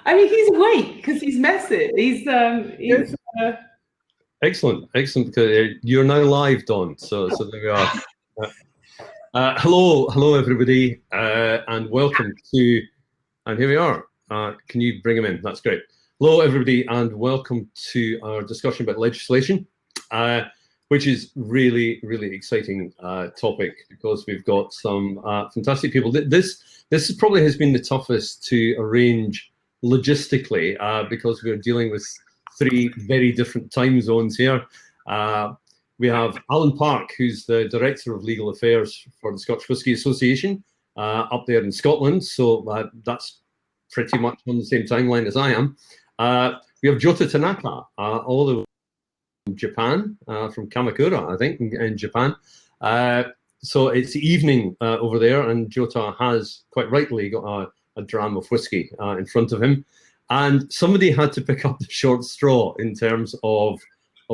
I mean, he's awake because he's messy. He's Yes. Excellent, excellent. You're now live, Don. So there we are. Hello, everybody, and welcome to. And here we are. Can you bring him in? That's great. Hello, everybody, and welcome to our discussion about legislation, which is really, really exciting topic because we've got some fantastic people. This probably has been the toughest to arrange logistically because we're dealing with three very different time zones here. We have Alan Park, who's the Director of Legal Affairs for the Scotch Whisky Association up there in Scotland. So that's pretty much on the same timeline as I am. We have Jota Tanaka, all the way from Japan, from Kamakura, I think, in Japan. So it's evening over there, and Jota has quite rightly got a dram of whiskey in front of him. And somebody had to pick up the short straw in terms of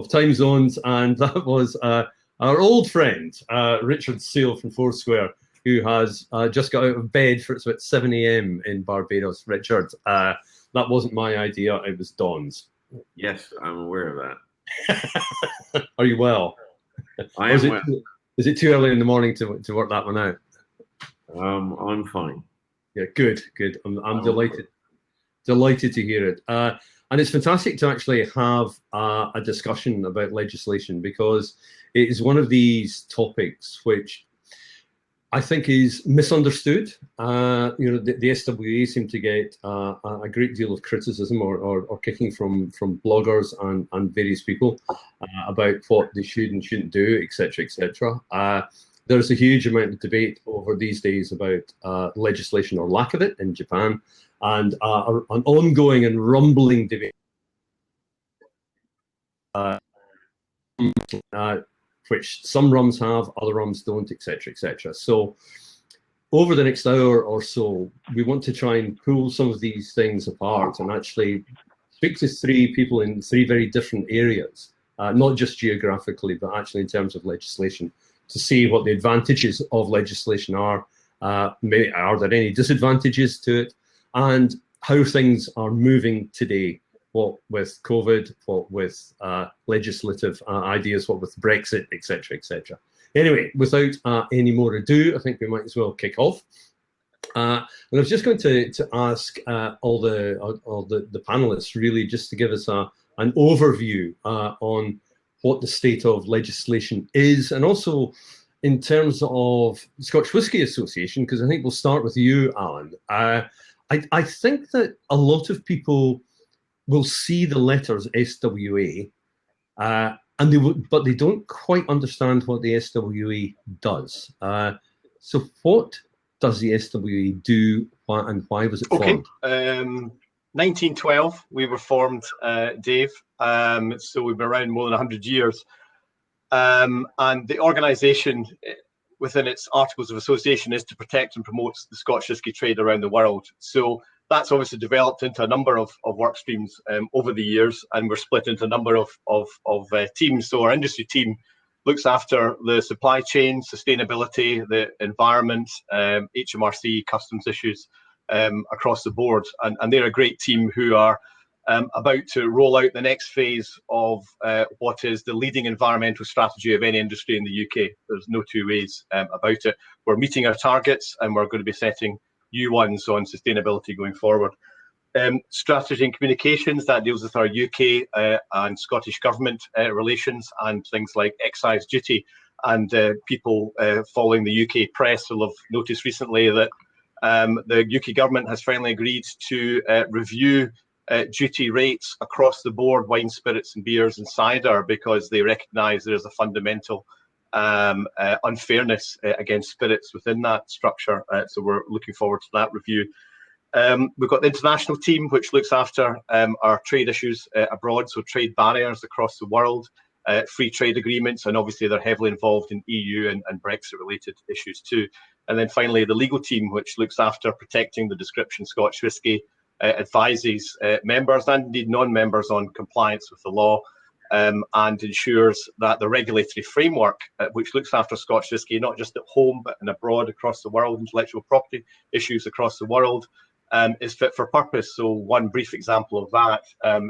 time zones, and that was our old friend, Richard Seal from Foursquare, who has just got out of bed for it's about 7 a.m. in Barbados. Richard, that wasn't my idea, it was Don's. Yes, I'm aware of that. Are you well? I am well. Is it too early in the morning to work that one out? I'm fine. Yeah, good. I'm delighted to hear it. And it's fantastic to actually have a discussion about legislation because it is one of these topics which I think is misunderstood. The SWA seem to get a great deal of criticism or kicking from bloggers and various people about what they should and shouldn't do, etc., etc. There's a huge amount of debate over these days about legislation or lack of it in Japan, and an ongoing and rumbling debate which some rums have, other rums don't, etc., etc. So over the next hour or so, we want to try and pull some of these things apart and actually speak to three people in three very different areas, not just geographically, but actually in terms of legislation, to see what the advantages of legislation are. Are there any disadvantages to it? And how things are moving today, what with COVID, what with legislative ideas, what with Brexit, etc., etc. Anyway, without any more ado, I think we might as well kick off. And I was just going to ask all the panelists really just to give us an overview on what the state of legislation is, and also in terms of Scotch Whisky Association, because I think we'll start with you, Alan. I think that a lot of people will see the letters SWA, but they don't quite understand what the SWA does. So what does the SWA do, and why was it formed? 1912, we were formed, Dave. So we've been around more than 100 years. And the organisation, within its Articles of Association, is to protect and promote the Scotch whisky trade around the world. So that's obviously developed into a number of work streams over the years, and we're split into a number of teams. So our industry team looks after the supply chain, sustainability, the environment, HMRC, customs issues across the board. And they're a great team who are about to roll out the next phase of what is the leading environmental strategy of any industry in the UK. There's no two ways about it. We're meeting our targets, and we're going to be setting new ones on sustainability going forward. Strategy and communications, that deals with our UK and Scottish government relations and things like excise duty. And people following the UK press will have noticed recently that the UK government has finally agreed to review duty rates across the board, wine, spirits and beers and cider, because they recognise there's a fundamental unfairness against spirits within that structure. So we're looking forward to that review. We've got the international team, which looks after our trade issues abroad, so trade barriers across the world, free trade agreements, and obviously they're heavily involved in EU and Brexit related issues too. And then finally the legal team, which looks after protecting the description Scotch whisky, advises members and indeed non-members on compliance with the law, and ensures that the regulatory framework, which looks after Scotch whisky, not just at home, but and abroad across the world, intellectual property issues across the world, is fit for purpose. So one brief example of that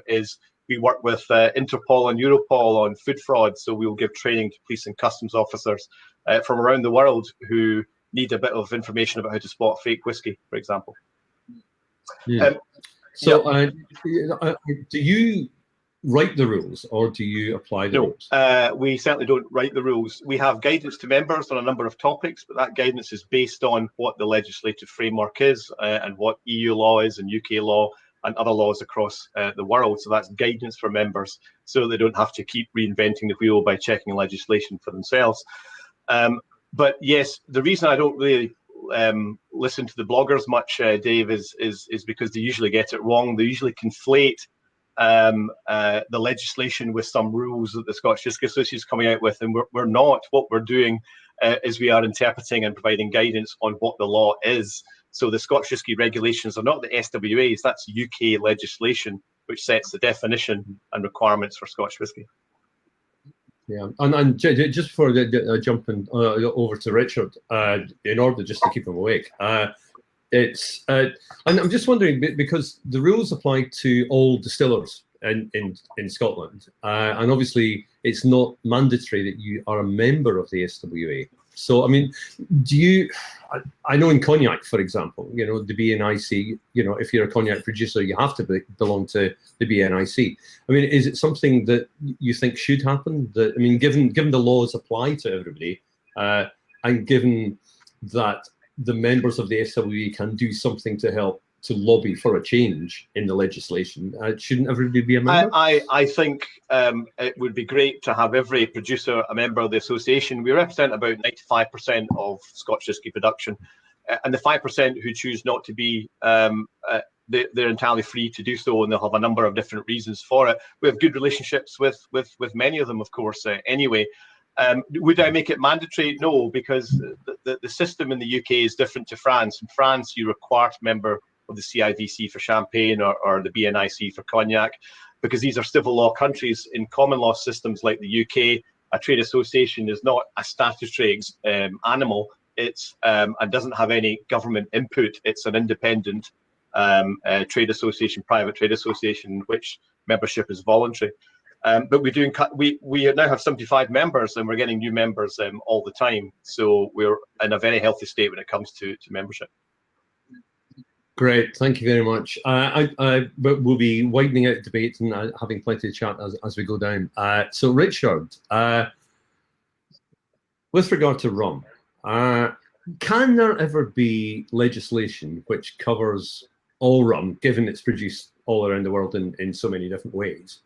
is we work with Interpol and Europol on food fraud. So we will give training to police and customs officers from around the world who need a bit of information about how to spot fake whiskey, for example. Yeah. So do you write the rules or do you apply the rules? We certainly don't write the rules. We have guidance to members on a number of topics, but that guidance is based on what the legislative framework is and what EU law is and UK law and other laws across the world. So that's guidance for members so they don't have to keep reinventing the wheel by checking legislation for themselves. But yes, the reason I don't really listen to the bloggers much, Dave, is because they usually get it wrong. They usually conflate the legislation with some rules that the Scottish Whisky Association is coming out with, and we're not. What we're doing is we are interpreting and providing guidance on what the law is. So the Scottish Whisky regulations are not the SWAs, that's UK legislation which sets the definition and requirements for Scottish whisky. Yeah, and just before jumping over to Richard, in order just to keep him awake, and I'm just wondering, because the rules apply to all distillers in Scotland, and obviously it's not mandatory that you are a member of the SWA. So, I mean, do you? I know in cognac, for example, you know, the BNIC, you know, if you're a cognac producer, you have to belong to the BNIC. I mean, is it something that you think should happen? That, I mean, given the laws apply to everybody, and given that the members of the SWE can do something to help to lobby for a change in the legislation, shouldn't everybody be a member? I think it would be great to have every producer a member of the association. We represent about 95% of Scotch whisky production, and the 5% who choose not to be, they're entirely free to do so, and they'll have a number of different reasons for it. We have good relationships with many of them, of course, anyway. Would I make it mandatory? No, because the system in the UK is different to France. In France, you're required to member of the CIVC for champagne or the BNIC for cognac, because these are civil law countries. In common law systems like the UK, a trade association is not a statutory animal. It's and doesn't have any government input. It's an independent trade association, private trade association, in which membership is voluntary. But we now have 75 members, and we're getting new members all the time. So we're in a very healthy state when it comes to membership. Great, thank you very much. But we'll be widening out debate and having plenty of chat as we go down. So Richard, with regard to rum, can there ever be legislation which covers all rum, given it's produced all around the world in so many different ways?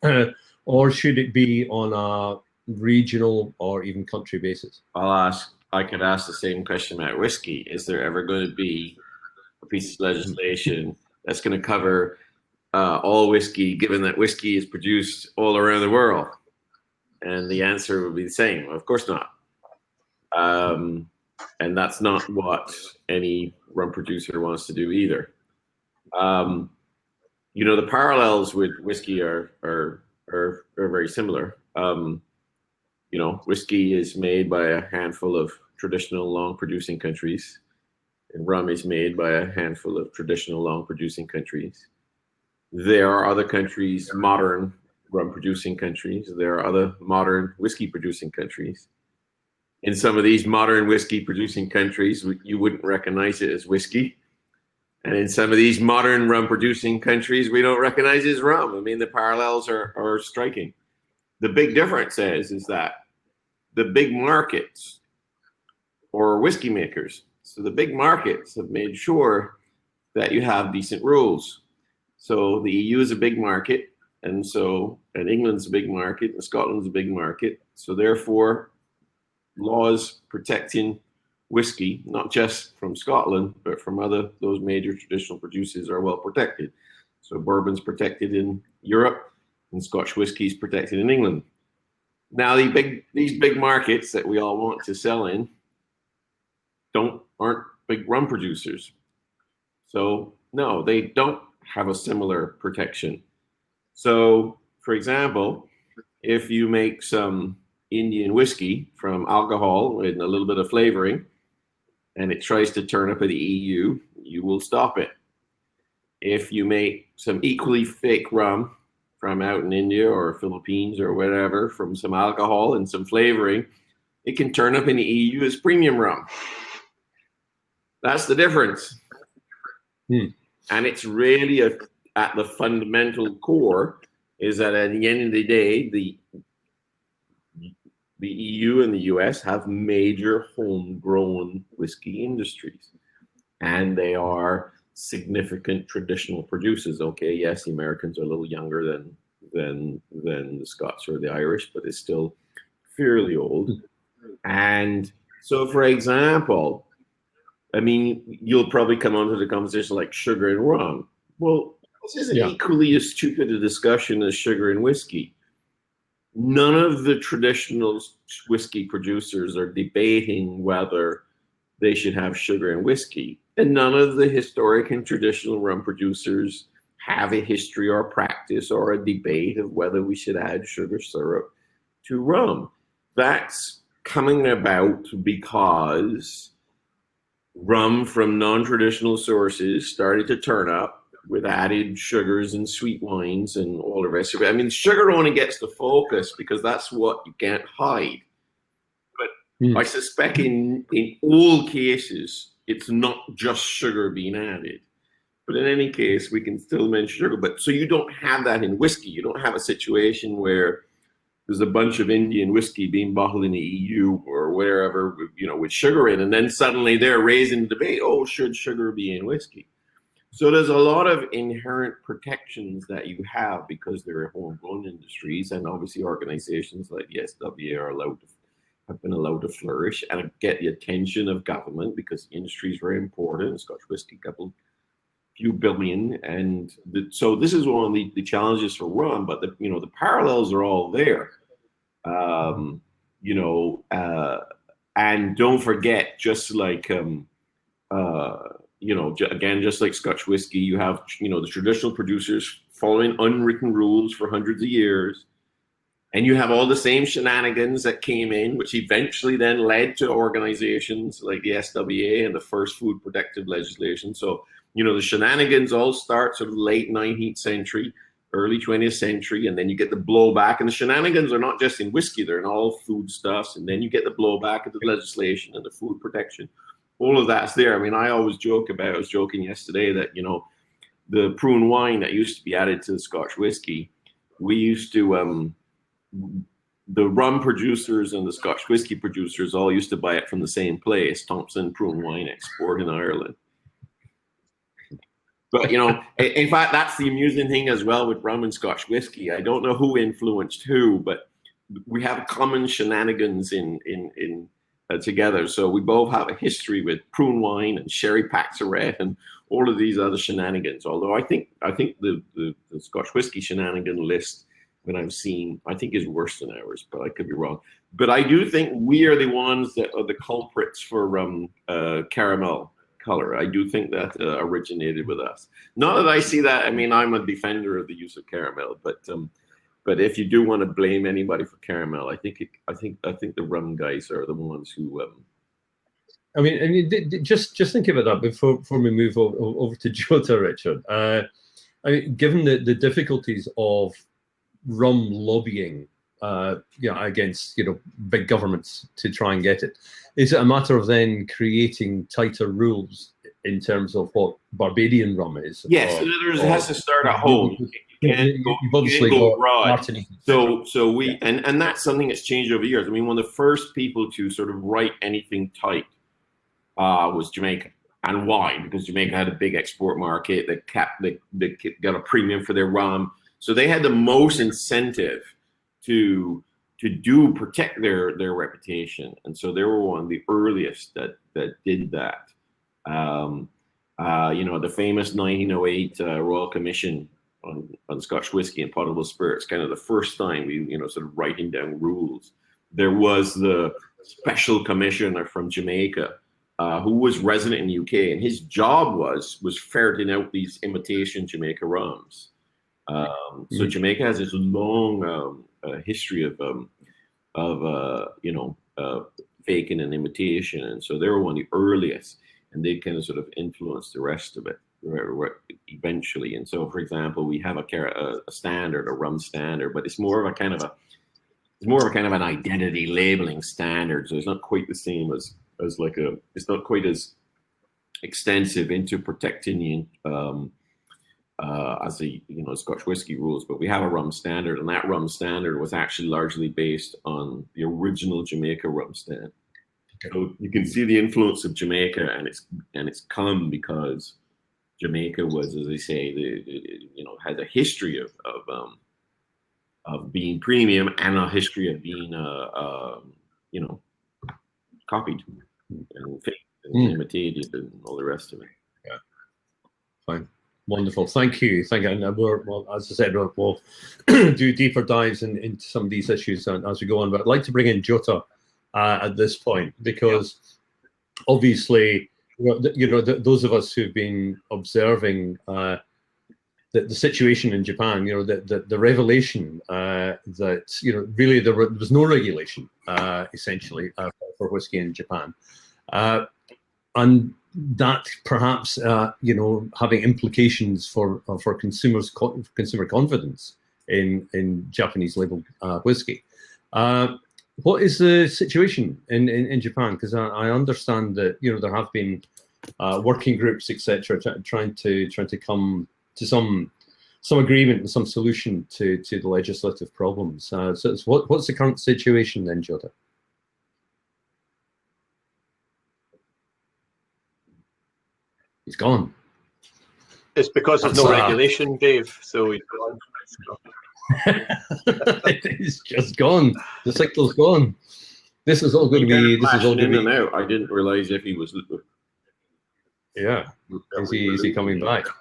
Or should it be on a regional or even country basis? I could ask the same question about whiskey. Is there ever going to be a piece of legislation that's going to cover all whiskey, given that whiskey is produced all around the world? And the answer would be the same. Of course not. And that's not what any rum producer wants to do either. You know, the parallels with whiskey are very similar. You know, whiskey is made by a handful of traditional long producing countries, and rum is made by a handful of traditional long producing countries. There are other countries, modern rum producing countries. There are other modern whiskey producing countries. In some of these modern whiskey producing countries, you wouldn't recognize it as whiskey. And in some of these modern rum producing countries, we don't recognize it as rum. I mean, the parallels are striking. The big difference is that the big markets or whiskey makers, so the big markets have made sure that you have decent rules. So the EU is a big market, and England's a big market, and Scotland's a big market. So therefore, laws protecting whiskey, not just from Scotland, but from those major traditional producers, are well protected. So bourbon's protected in Europe, and Scotch whiskey's protected in England. Now these big markets that we all want to sell in aren't big rum producers. So no, they don't have a similar protection. So for example, if you make some Indian whiskey from alcohol and a little bit of flavoring, and it tries to turn up in the EU, you will stop it. if you make some equally fake rum from out in India or Philippines or whatever, from some alcohol and some flavoring, it can turn up in the EU as premium rum. That's the difference. And it's really at the fundamental core is that at the end of the day, the EU and the US have major homegrown whiskey industries, and they are significant traditional producers. Okay, yes, the Americans are a little younger than the Scots or the Irish, but it's still fairly old. And so, for example, I mean, you'll probably come onto the conversation like sugar and rum. Well, this isn't equally as stupid a discussion as sugar and whiskey. None of the traditional whiskey producers are debating whether they should have sugar and whiskey. And none of the historic and traditional rum producers have a history or practice or a debate of whether we should add sugar syrup to rum. That's coming about because rum from non-traditional sources started to turn up with added sugars and sweet wines and all the rest of it. I mean, sugar only gets the focus because that's what you can't hide. But I suspect in all cases, it's not just sugar being added. But in any case, we can still mention sugar. But so you don't have that in whiskey. You don't have a situation where there's a bunch of Indian whiskey being bottled in the EU or wherever, you know, with sugar in, and then suddenly they're raising the debate, oh, should sugar be in whiskey? So there's a lot of inherent protections that you have because they're homegrown industries, and obviously organizations like the SWA have been allowed to flourish and get the attention of government because the industry is very important. Scotch whiskey, few billion, and so this is one of the challenges for rum. But the parallels are all there, and don't forget, just like again, just like Scotch whiskey, you have the traditional producers following unwritten rules for hundreds of years. And you have all the same shenanigans that came in, which eventually then led to organizations like the SWA and the first food protective legislation. So, the shenanigans all start sort of late 19th century, early 20th century, and then you get the blowback. And the shenanigans are not just in whiskey, they're in all foodstuffs. And then you get the blowback of the legislation and the food protection. All of that's there. I mean, I always joke about, I was joking yesterday that, the prune wine that used to be added to the Scotch whiskey, we used to, the rum producers and the Scotch whiskey producers all used to buy it from the same place, Thompson Prune Wine Export in Ireland. But, in fact, that's the amusing thing as well with rum and Scotch whiskey. I don't know who influenced who, but we have common shenanigans in together. So we both have a history with prune wine and sherry paxaret and all of these other shenanigans. Although I think the Scotch whiskey shenanigan list, when I've seen, I think is worse than ours, but I could be wrong. But I do think we are the ones that are the culprits for caramel color. I do think that originated with us. Not that I see that. I mean, I'm a defender of the use of caramel, but if you do want to blame anybody for caramel, I think the rum guys are the ones who. I mean, just think about that before we move over to Jota, Richard. I mean, given the difficulties of rum lobbying, against big governments to try and get it, is it a matter of then creating tighter rules in terms of what Barbadian rum is? Yes, it has to start at home. You can't go abroad. So we and that's something that's changed over years. I mean, one of the first people to sort of write anything tight was Jamaica. And why? Because Jamaica had a big export market. They got a premium for their rum. So they had the most incentive to protect their reputation, and so they were one of the earliest that did that. The famous 1908 Royal Commission on Scotch whiskey and potable spirits, kind of the first time we sort of writing down rules. There was the special commissioner from Jamaica who was resident in the UK, and his job was ferreting out these imitation Jamaica rums. So Jamaica has this long history of faking and imitation, and so they were one of the earliest, and they kind of sort of influenced the rest of it. eventually. And so, for example, we have a standard, a rum standard, but it's more of a kind of an identity labeling standard. So it's not quite the same as like it's not quite as extensive into protecting as the Scotch whisky rules, but we have a rum standard, and that rum standard was actually largely based on the original Jamaica rum standard. So you can see the influence of Jamaica, and it's come because Jamaica was, as I say, has a history of being premium and a history of being copied and faked and imitated and all the rest of it. Yeah, fine. Wonderful, thank you. And well, as I said, we'll do deeper dives into some of these issues as we go on. But I'd like to bring in Jota at this point, because obviously, those of us who've been observing the situation in Japan, the revelation that really there was no regulation essentially for whiskey in Japan, and that perhaps having implications for consumer confidence in Japanese labeled whiskey. What is the situation in Japan? Because I understand that there have been working groups, etc., trying to come to some agreement and some solution to the legislative problems. So what's the current situation then, Jota? He's gone. It's because there's no regulation, Dave. So he's gone. It's just gone. The signal's gone. This is all going to be. This is all going to be. Out. I didn't realize if he was. Yeah. Is he coming back? Is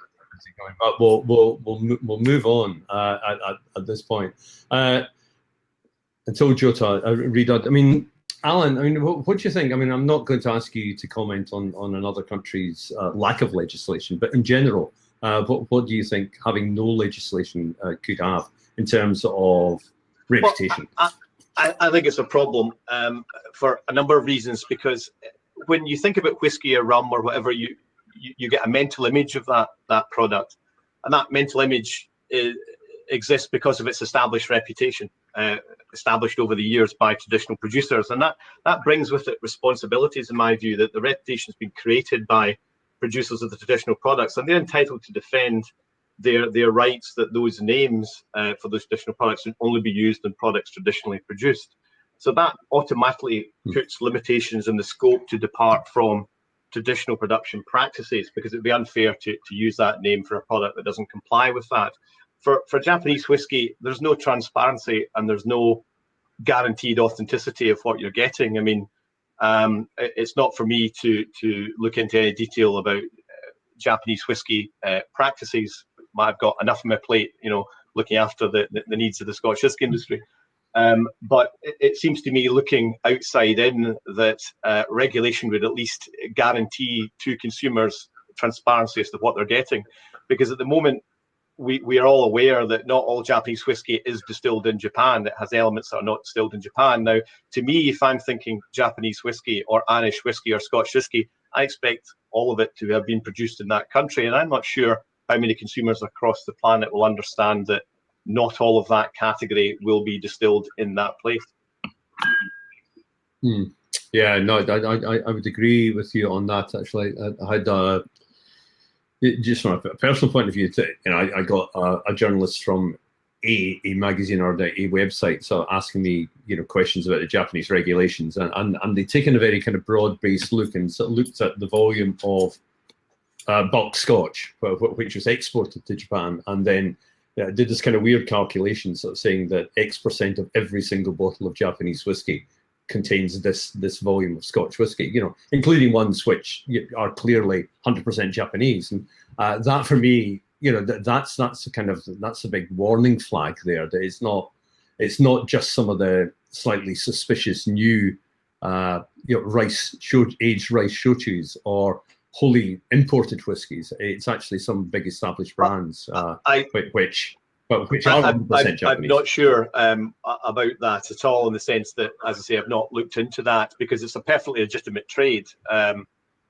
he coming back? We'll move on at this point. Until Jota read out. I mean, Alan, what do you think? I'm not going to ask you to comment on another country's lack of legislation, but in general, what do you think having no legislation could have in terms of reputation? Well, I think it's a problem for a number of reasons, because when you think about whiskey or rum or whatever, you get a mental image of that product, and that mental image exists because of its established reputation, established over the years by traditional producers, and that brings with it responsibilities, in my view, that the reputation has been created by producers of the traditional products, and they're entitled to defend their rights that those names for those traditional products can only be used in products traditionally produced. So that automatically puts limitations in the scope to depart from traditional production practices, because it would be unfair to use that name for a product that doesn't comply with that. For Japanese whiskey, there's no transparency and there's no guaranteed authenticity of what you're getting. It's not for me to look into any detail about Japanese whiskey practices. I've got enough on my plate, looking after the needs of the Scotch whisky industry. But it seems to me, looking outside in, that regulation would at least guarantee to consumers transparency as to what they're getting. Because at the moment, we are all aware that not all Japanese whiskey is distilled in Japan. It has elements that are not distilled in Japan. Now, to me, if I'm thinking Japanese whiskey or Irish whiskey or Scotch whiskey, I expect all of it to have been produced in that country. And I'm not sure how many consumers across the planet will understand that not all of that category will be distilled in that place. Yeah, no, I would agree with you on that. Actually, I had just from a personal point of view, I got a journalist from a magazine or a website, so asking me questions about the Japanese regulations, and they taken a very kind of broad-based look and sort of looked at the volume of bulk Scotch, which was exported to Japan, and then did this kind of weird calculation, sort of saying that X% of every single bottle of Japanese whiskey contains this volume of Scotch whiskey, including ones which are clearly 100% Japanese, and that for me, that's a big warning flag there. That it's not just some of the slightly suspicious new aged rice shochus or wholly imported whiskies. It's actually some big established brands which are 100% Japanese. I'm not sure about that at all, in the sense that, as I say, I've not looked into that, because it's a perfectly legitimate trade.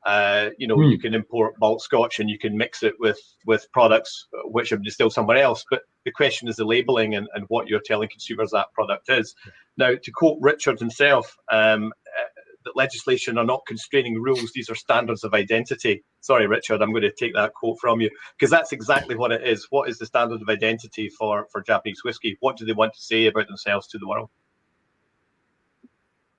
You know, you can import bulk Scotch and you can mix it with products which are distilled somewhere else. But the question is the labelling and what you're telling consumers that product is. Now, to quote Richard himself, that legislation are not constraining rules, these are standards of identity. Sorry, Richard, I'm going to take that quote from you, because that's exactly what it is. What is the standard of identity for Japanese whiskey? What do they want to say about themselves to the world?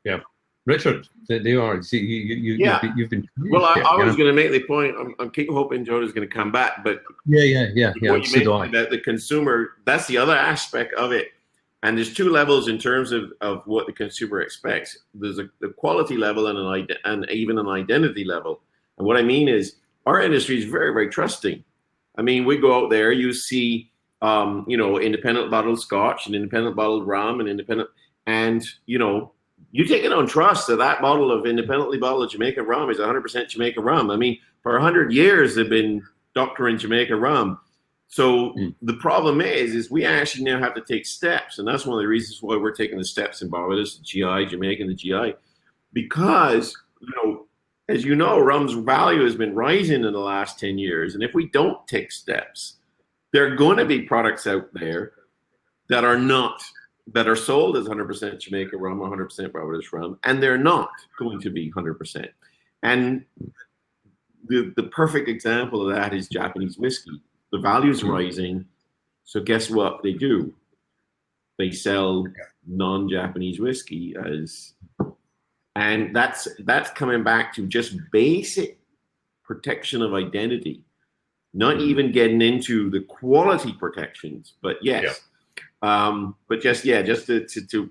Yeah. Richard, they are. See, you've been. Well, I was going to make the point. I'm keep hoping Joe is going to come back, but yeah. What you mentioned about the consumer, that's the other aspect of it. And there's two levels in terms of what the consumer expects. There's the quality level and even an identity level. And what I mean is, our industry is very, very trusting. I mean, we go out there, you see, you know, independent bottled Scotch and independent bottled rum and you know, you take it on trust that that bottle of independently bottled Jamaican rum is 100% Jamaican rum. I mean, for 100 years they've been doctoring Jamaican rum. So the problem is we actually now have to take steps, and that's one of the reasons why we're taking the steps in Barbados, the GI, Jamaica, and the GI, because, you know, as you know, rum's value has been rising in the last 10 years, and if we don't take steps, there are going to be products out there that are sold as 100% Jamaica rum, 100% Barbados rum, and they're not going to be 100%. And the perfect example of that is Japanese whiskey. The value's rising, so guess what they do? They sell non-Japanese whiskey and that's coming back to just basic protection of identity, not even getting into the quality protections, but yes. But just to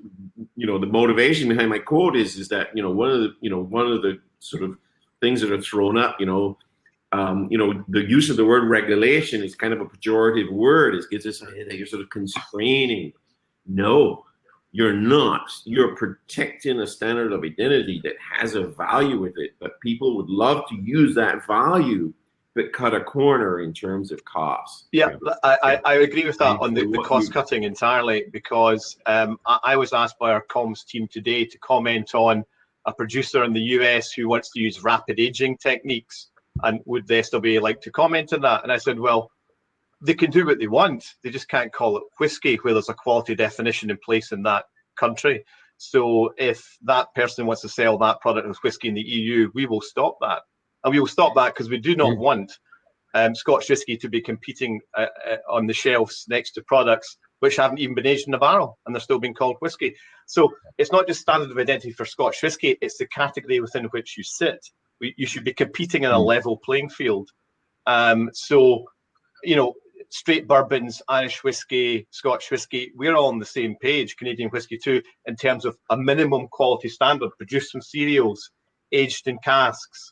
you know, the motivation behind my quote is that, you know, one of the sort of things that are thrown up, you know, the use of the word regulation is kind of a pejorative word. It gives us that you're sort of constraining. No, you're not. You're protecting a standard of identity that has a value with it, but people would love to use that value but cut a corner in terms of cost. Yeah, I agree with that on the cost cutting entirely, because I was asked by our comms team today to comment on a producer in the US who wants to use rapid aging techniques, and would they still be like to comment on that? And I said, well, they can do what they want. They just can't call it whiskey where there's a quality definition in place in that country. So if that person wants to sell that product as whiskey in the EU, we will stop that. And we will stop that because we do not want Scotch whiskey to be competing on the shelves next to products which haven't even been aged in a barrel and they're still being called whiskey. So it's not just standard of identity for Scotch whiskey, it's the category within which you sit. You should be competing in a level playing field. So, you know, straight bourbons, Irish whiskey, Scotch whiskey, we're all on the same page, Canadian whiskey too, in terms of a minimum quality standard, produced from cereals, aged in casks,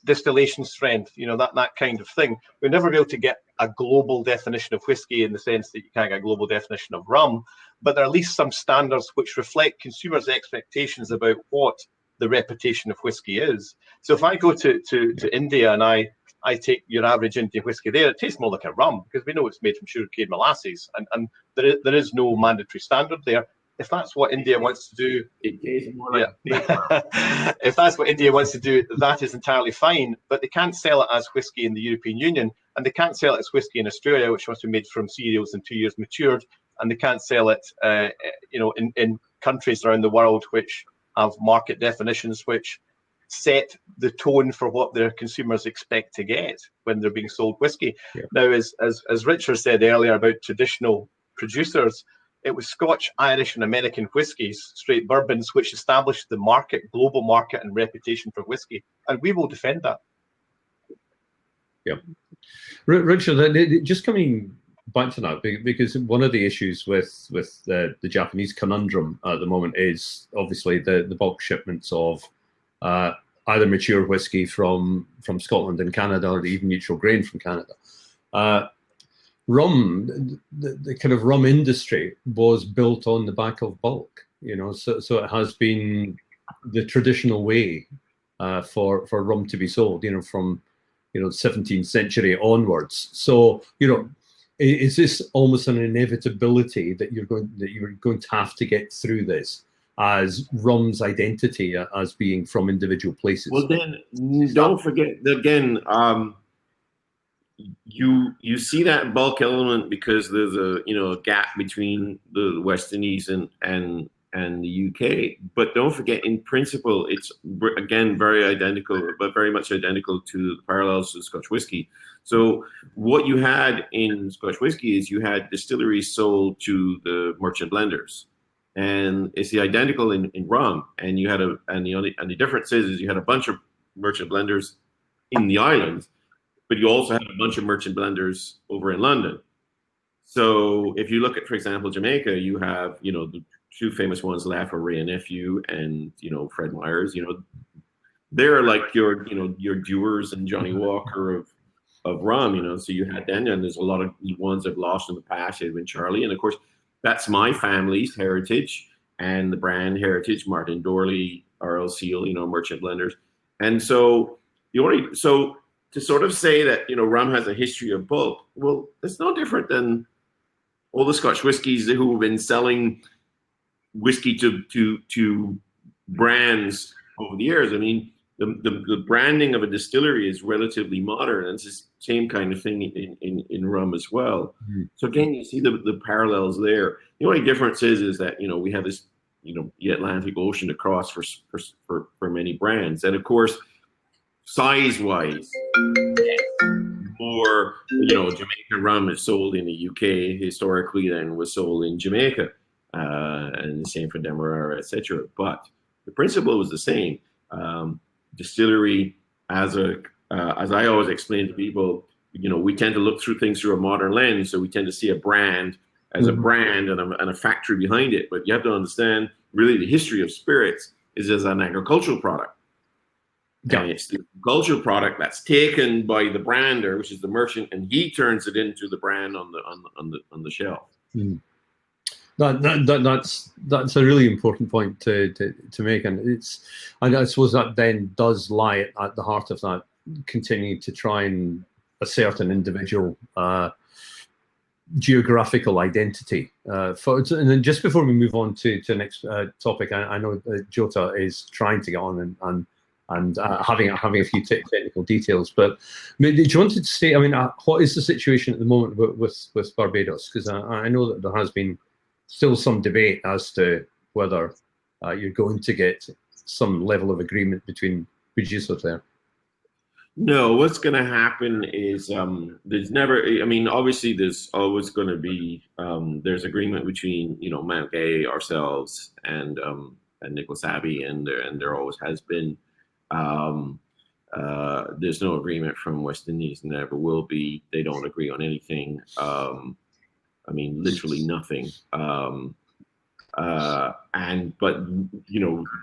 distillation strength, you know, that kind of thing. We'll never be able to get a global definition of whiskey in the sense that you can't get a global definition of rum, but there are at least some standards which reflect consumers' expectations about what the reputation of whiskey is. So if I go to India and I take your average Indian whiskey there, it tastes more like a rum because we know it's made from sugarcane molasses, and there is no mandatory standard there. If that's what India wants to do, it tastes more like if that's what India wants to do, that is entirely fine. But they can't sell it as whiskey in the European Union, and they can't sell it as whiskey in Australia, which wants to be made from cereals in 2 years matured, and they can't sell it, you know, in countries around the world which have market definitions which set the tone for what their consumers expect to get when they're being sold whiskey. Yeah. Now, as Richard said earlier about traditional producers, it was Scotch, Irish, and American whiskies, straight bourbons, which established the market, global market, and reputation for whiskey, and we will defend that. Yeah, Richard, just coming back to that, because one of the issues with the Japanese conundrum at the moment is obviously the bulk shipments of either mature whiskey from Scotland and Canada, or even neutral grain from Canada. Rum, the kind of rum industry was built on the back of bulk, you know, so it has been the traditional way for rum to be sold, you know, from, you know, 17th century onwards. So, you know, is this almost an inevitability that you're going to have to get through this? as rum's identity as being from individual places. Well, then don't forget again. You see that bulk element because there's a a gap between the West Indies and the UK. But don't forget, in principle, it's again very identical, but very much identical to the parallels to Scotch whiskey. So what you had in Scotch whiskey is you had distilleries sold to the merchant blenders, and it's the identical in rum. And you had the difference is you had a bunch of merchant blenders in the islands, but you also had a bunch of merchant blenders over in London. So if you look at, for example, Jamaica, you have, the two famous ones, Laffer, Ray and Nephew, and, Fred Myers, they're like your Dewars and Johnny Walker of rum, so you had them, and there's a lot of ones I've lost in the past, Edwin Charlie, and of course, that's my family's heritage and the brand heritage, Martin Dorley, R.L. Seal, merchant blenders. And so to sort of say that rum has a history of bulk, well, it's no different than all the Scotch whiskies who have been selling whiskey to brands over the years. I mean, the branding of a distillery is relatively modern, and it's the same kind of thing in rum as well. Mm-hmm. So again, you see the parallels there. The only difference is that we have this the Atlantic Ocean across for many brands, and of course, size-wise, more Jamaican rum is sold in the UK historically than was sold in Jamaica, and the same for Demerara, etc. But the principle was the same. Distillery, as I always explain to people, we tend to look through things through a modern lens, so we tend to see a brand as a brand and a factory behind it. But you have to understand, really, the history of spirits is as an agricultural product. Yeah. And it's the agricultural product that's taken by the brander, which is the merchant, and he turns it into the brand on the shelf. Mm. That's a really important point to make, and I suppose that then does lie at the heart of that, continuing to try and assert an individual geographical identity. And then just before we move on to the next topic, I know Jota is trying to get on and having a few technical details, but did you want to say, what is the situation at the moment with Barbados? Because I know that there has been still some debate as to whether you're going to get some level of agreement between producers there. No, what's going to happen is there's never. Obviously, there's always going to be there's agreement between Mount Gay, ourselves, and Nicholas Abbey, and there always has been. There's no agreement from West Indies, and never will be. They don't agree on anything. Literally nothing. But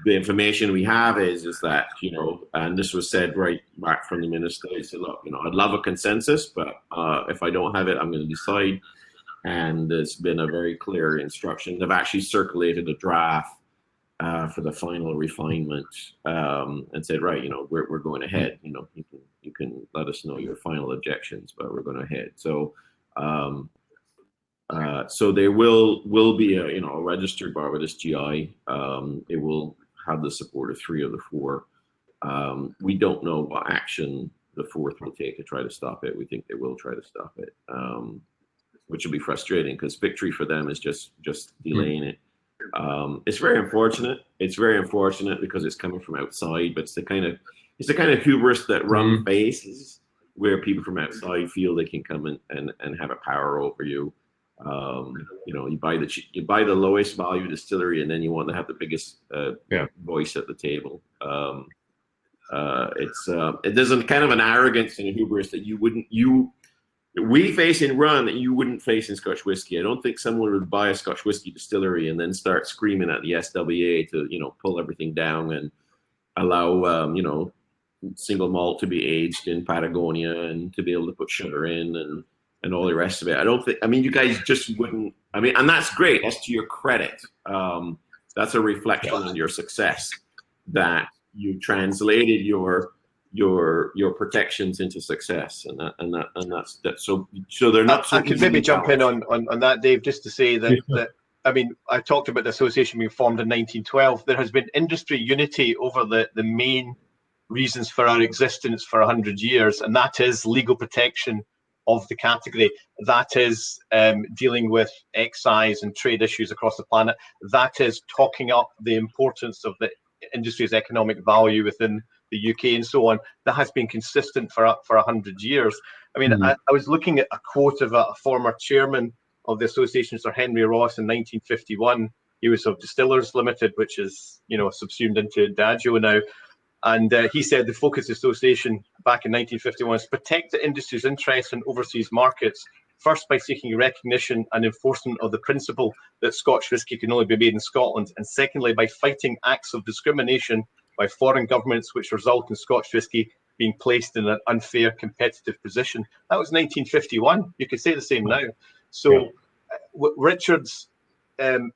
the information we have is that and this was said right back from the minister. He said, look, I'd love a consensus, but if I don't have it, I'm going to decide. And there's been a very clear instruction. They've actually circulated a draft for the final refinement, and said, right, we're going ahead. You can let us know your final objections, but we're going ahead. So. So there will be a registered Barbados GI. It will have the support of 3 of the 4. We don't know what action the 4th will take to try to stop it. We think they will try to stop it, which will be frustrating because victory for them is just delaying it. It's very unfortunate. It's very unfortunate because it's coming from outside, but it's the kind of hubris that rum faces, where people from outside feel they can come and have a power over you. You buy the lowest value distillery, and then you want to have the biggest voice at the table. There's a kind of an arrogance and a hubris that we face in rum that you wouldn't face in Scotch whiskey. I don't think someone would buy a Scotch whiskey distillery and then start screaming at the SWA to pull everything down and allow single malt to be aged in Patagonia and to be able to put sugar in and all the rest of it. I don't think, you guys just wouldn't, and that's great. That's to your credit. That's a reflection on your success, that you translated your protections into success. And that's that. So they're not. I could maybe jump in on that, Dave, just to say that I mean, I talked about the association being formed in 1912. There has been industry unity over the main reasons for our existence for 100 years, and that is legal protection of the category. That is dealing with excise and trade issues across the planet. That is talking up the importance of the industry's economic value within the UK and so on. That has been consistent for 100 years. I mean, I was looking at a quote of a former chairman of the association, Sir Henry Ross, in 1951. He was of Distillers Limited, which is, you know, subsumed into Diageo now. And he said the focus of the association back in 1951 is protect the industry's interests in overseas markets, first by seeking recognition and enforcement of the principle that Scotch whisky can only be made in Scotland, and secondly by fighting acts of discrimination by foreign governments which result in Scotch whisky being placed in an unfair competitive position. That was 1951. You could say the same now. So Richard's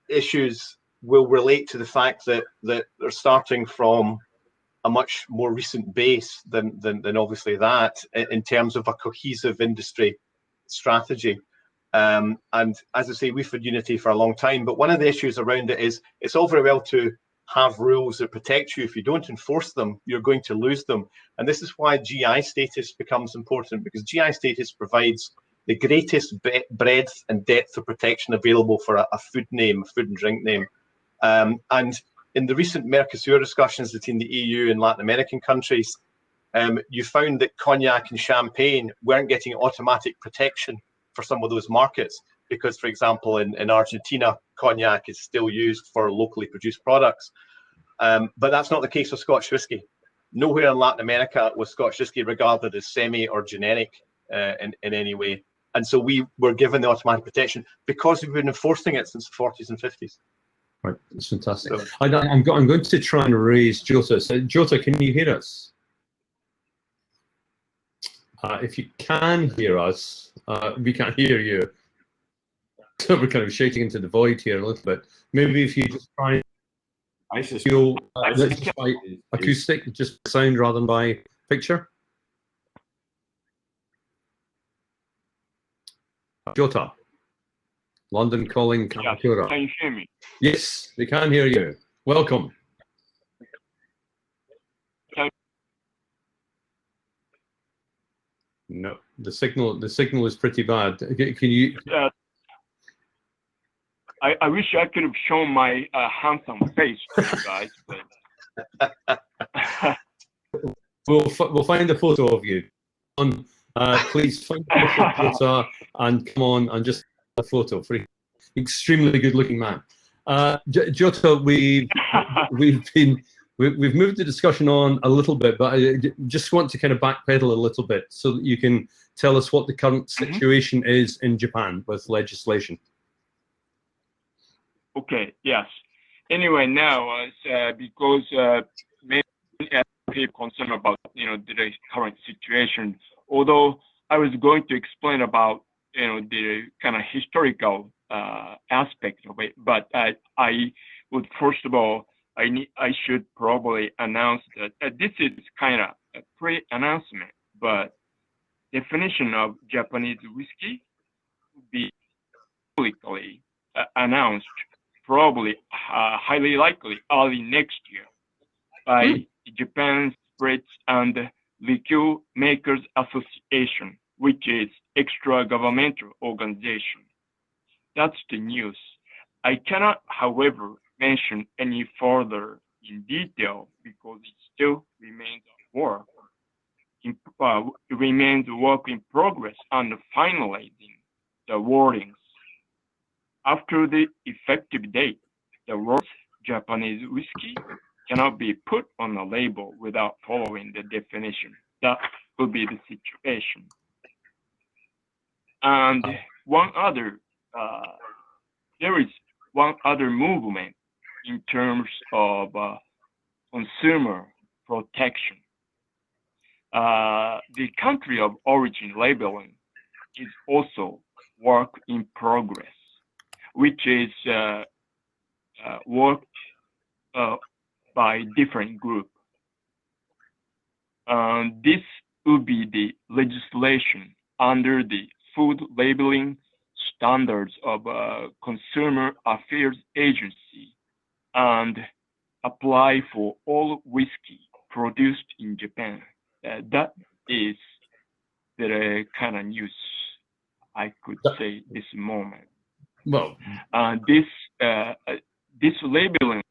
issues will relate to the fact that they're starting from a much more recent base than obviously that in terms of a cohesive industry strategy. And as I say, we've had unity for a long time, but one of the issues around it is it's all very well to have rules that protect you. If you don't enforce them, you're going to lose them. And this is why GI status becomes important, because GI status provides the greatest breadth and depth of protection available for a food name, a food and drink name. And in the recent Mercosur discussions between the EU and Latin American countries, you found that cognac and champagne weren't getting automatic protection for some of those markets because, for example, in Argentina, cognac is still used for locally produced products. But that's not the case with Scotch whisky. Nowhere in Latin America was Scotch whisky regarded as semi or generic in any way. And so we were given the automatic protection because we've been enforcing it since the 40s and 50s. Right, that's fantastic. So, I'm going to try and raise Jota. So, Jota, can you hear us? If you can hear us, we can't hear you. So we're kind of shouting into the void here a little bit. Maybe if you just try and feel just by acoustic, just sound rather than by picture. Jota, London calling Kamakura. Can you hear me? Yes, we can hear you. Welcome. No, the signal is pretty bad. Can you? I wish I could have shown my handsome face to you guys, but we'll find a photo of you. Please find a photo of Jota and come on and just a photo for an extremely good-looking man. Jota, we've moved the discussion on a little bit, but I just want to kind of backpedal a little bit so that you can tell us what the current situation is in Japan with legislation. Okay, yes. Anyway, now because many people concerned about the current situation. Although I was going to explain about the kind of historical aspect of it, but I would first of all I should probably announce that this is kind of a pre-announcement, but definition of Japanese whiskey will be publicly announced probably highly likely early next year by Japan Spirits and Liqueur Makers Association, which is extra-governmental organization. That's the news. I cannot, however, mention any further in detail because it still remains at work. It remains a work in progress and finalizing the wordings. After the effective date, the words Japanese whiskey cannot be put on a label without following the definition. That will be the situation. And there is one other movement in terms of consumer protection. The country of origin labeling is also work in progress, which is worked by different groups. This will be the legislation under the Food Labeling standards of Consumer Affairs Agency and apply for all whiskey produced in Japan. That is the kind of news I could say this moment. Well, this labeling.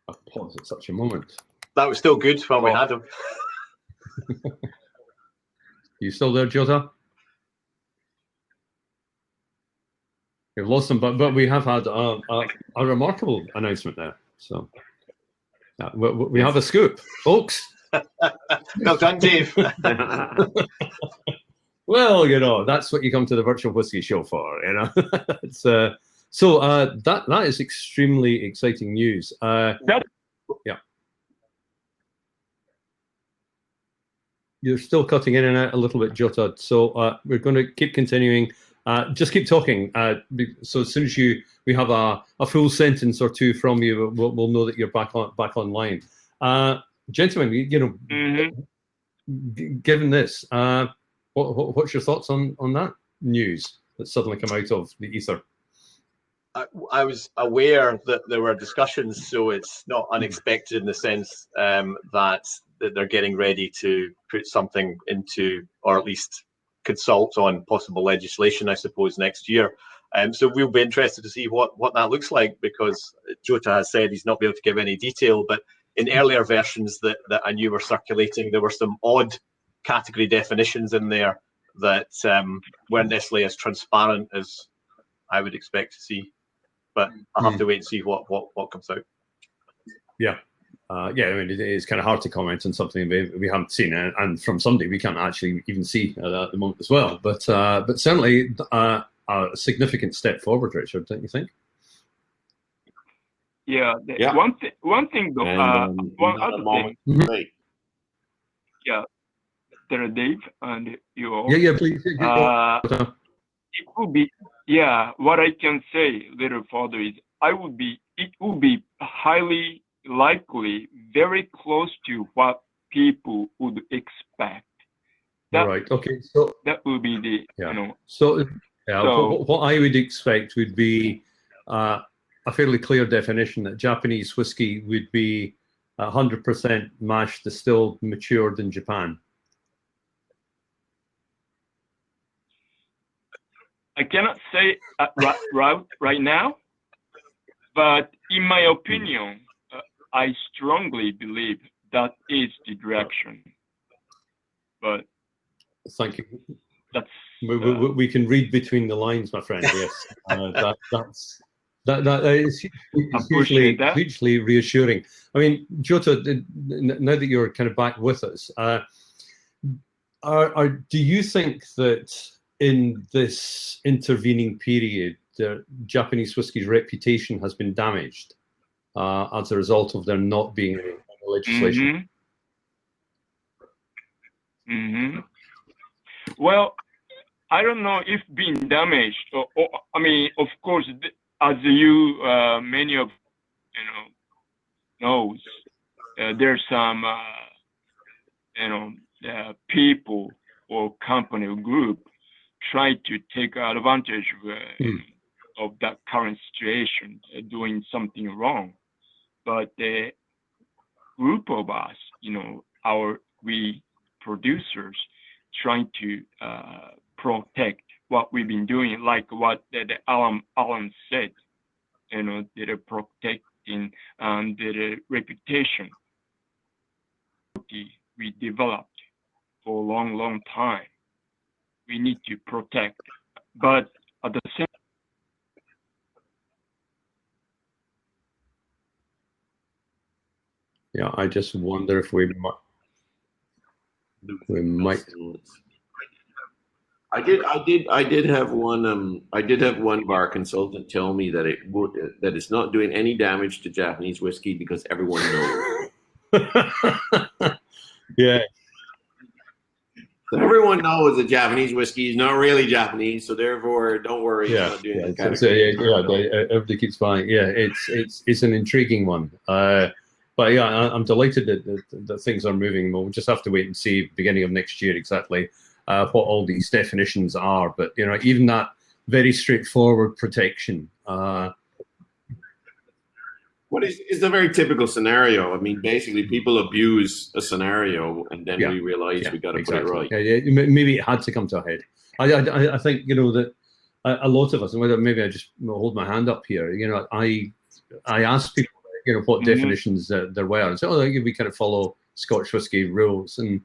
a pause at such a moment. That was still good when we had him. You still there, Jota? We've lost him, but we have had a remarkable announcement there. So we have a scoop, folks. Well done, Dave. Well, you know, that's what you come to the Virtual Whiskey Show for, you know. It's, so that is extremely exciting news. Yeah. You're still cutting in and out a little bit, Jota. So we're going to keep continuing. Just keep talking. So as soon as we have a full sentence or two from you, we'll know that you're back online. Gentlemen, you know, given this, what's your thoughts on that news that's suddenly come out of the ether? I was aware that there were discussions, so it's not unexpected in the sense that they're getting ready to put something into, or at least consult on possible legislation, I suppose, next year. So we'll be interested to see what that looks like, because Jota has said he's not be able to give any detail, but in earlier versions that I knew were circulating, there were some odd category definitions in there that weren't necessarily as transparent as I would expect to see. But I'll have to wait and see what comes out. Yeah. Yeah, I mean, it's kind of hard to comment on something we haven't seen, and from somebody we can't actually even see at the moment as well. But certainly a significant step forward, Richard, don't you think? Yeah. Yeah. One thing though. And, one other thing. Right. Yeah. There, Dave, and you all. Yeah, please. It would be, yeah. What I can say a little further is, it would be highly likely, very close to what people would expect. Right. Okay. So that would be the, yeah. you know. So what I would expect would be a fairly clear definition that Japanese whiskey would be 100% mash distilled, matured in Japan. I cannot say right now, but in my opinion, I strongly believe that is the direction. But thank you. That's we can read between the lines, my friend. Yes, that is hugely reassuring. I mean, Jota, now that you're kind of back with us, do you think that in this intervening period, the Japanese whiskey's reputation has been damaged as a result of there not being any legislation? Well, I don't know if being damaged, or I mean, of course, as you many of knows, there's some people or company or group try to take advantage of that current situation, doing something wrong. But the group of us, we producers, trying to protect what we've been doing, like what Alan said, they're protecting the reputation we developed for a long time. We need to protect, but at the same yeah, I just wonder if we might. I did have one bar consultant tell me that that it's not doing any damage to Japanese whiskey because everyone knows. Yeah. So everyone knows that Japanese whiskey is not really Japanese, so therefore, don't worry. Yeah, everybody keeps buying. Yeah, it's an intriguing one. But yeah, I'm delighted that things are moving. We'll just have to wait and see beginning of next year exactly what all these definitions are. But even that very straightforward protection. What is a very typical scenario? I mean, basically, people abuse a scenario, and then we realize we got to put it right. Yeah, maybe it had to come to a head. I think that a lot of us, and maybe I just hold my hand up here. I asked people, what definitions there were, and so we kind of follow Scotch whisky rules, and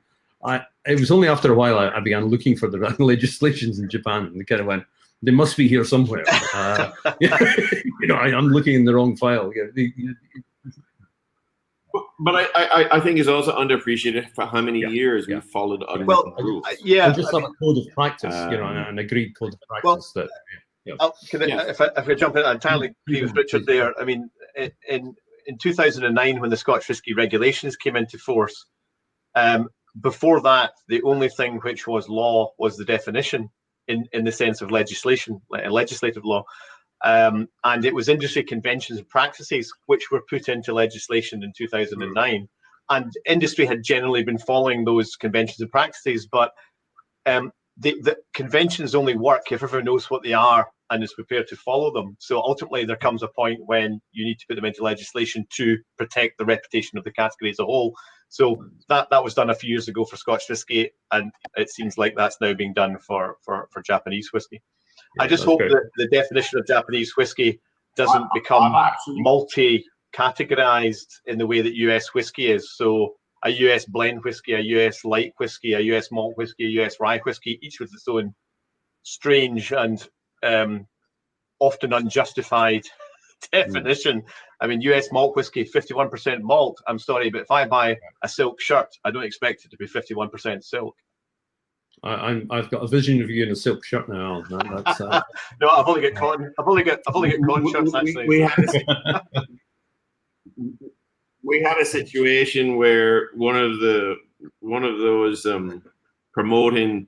it was only after a while I began looking for the legislations in Japan, and kind of went, they must be here somewhere. I'm looking in the wrong file. But I think it's also underappreciated for how many years we followed unwritten rules. I just have a code of practice, an agreed code of practice. If I jump in, I entirely agree with Richard there. I mean, in 2009, when the Scotch whisky regulations came into force, before that, the only thing which was law was the definition in the sense of legislation, legislative law. And it was industry conventions and practices which were put into legislation in 2009. And industry had generally been following those conventions and practices, but the conventions only work if everyone knows what they are and is prepared to follow them. So ultimately, there comes a point when you need to put them into legislation to protect the reputation of the category as a whole. So that was done a few years ago for Scotch whisky, and it seems like that's now being done for Japanese whisky. I just hope that the definition of Japanese whisky doesn't become multi-categorized in the way that US whisky is. So a US blend whisky, a US light whisky, a US malt whisky, a US rye whisky, each with its own strange and often unjustified definition. I mean, US malt whiskey, 51% malt. I'm sorry, but if I buy a silk shirt, I don't expect it to be 51% silk. I've got a vision of you in a silk shirt now. That's, no, I've only got cotton. I've only got cotton shirts actually. We had a situation where one of those promoting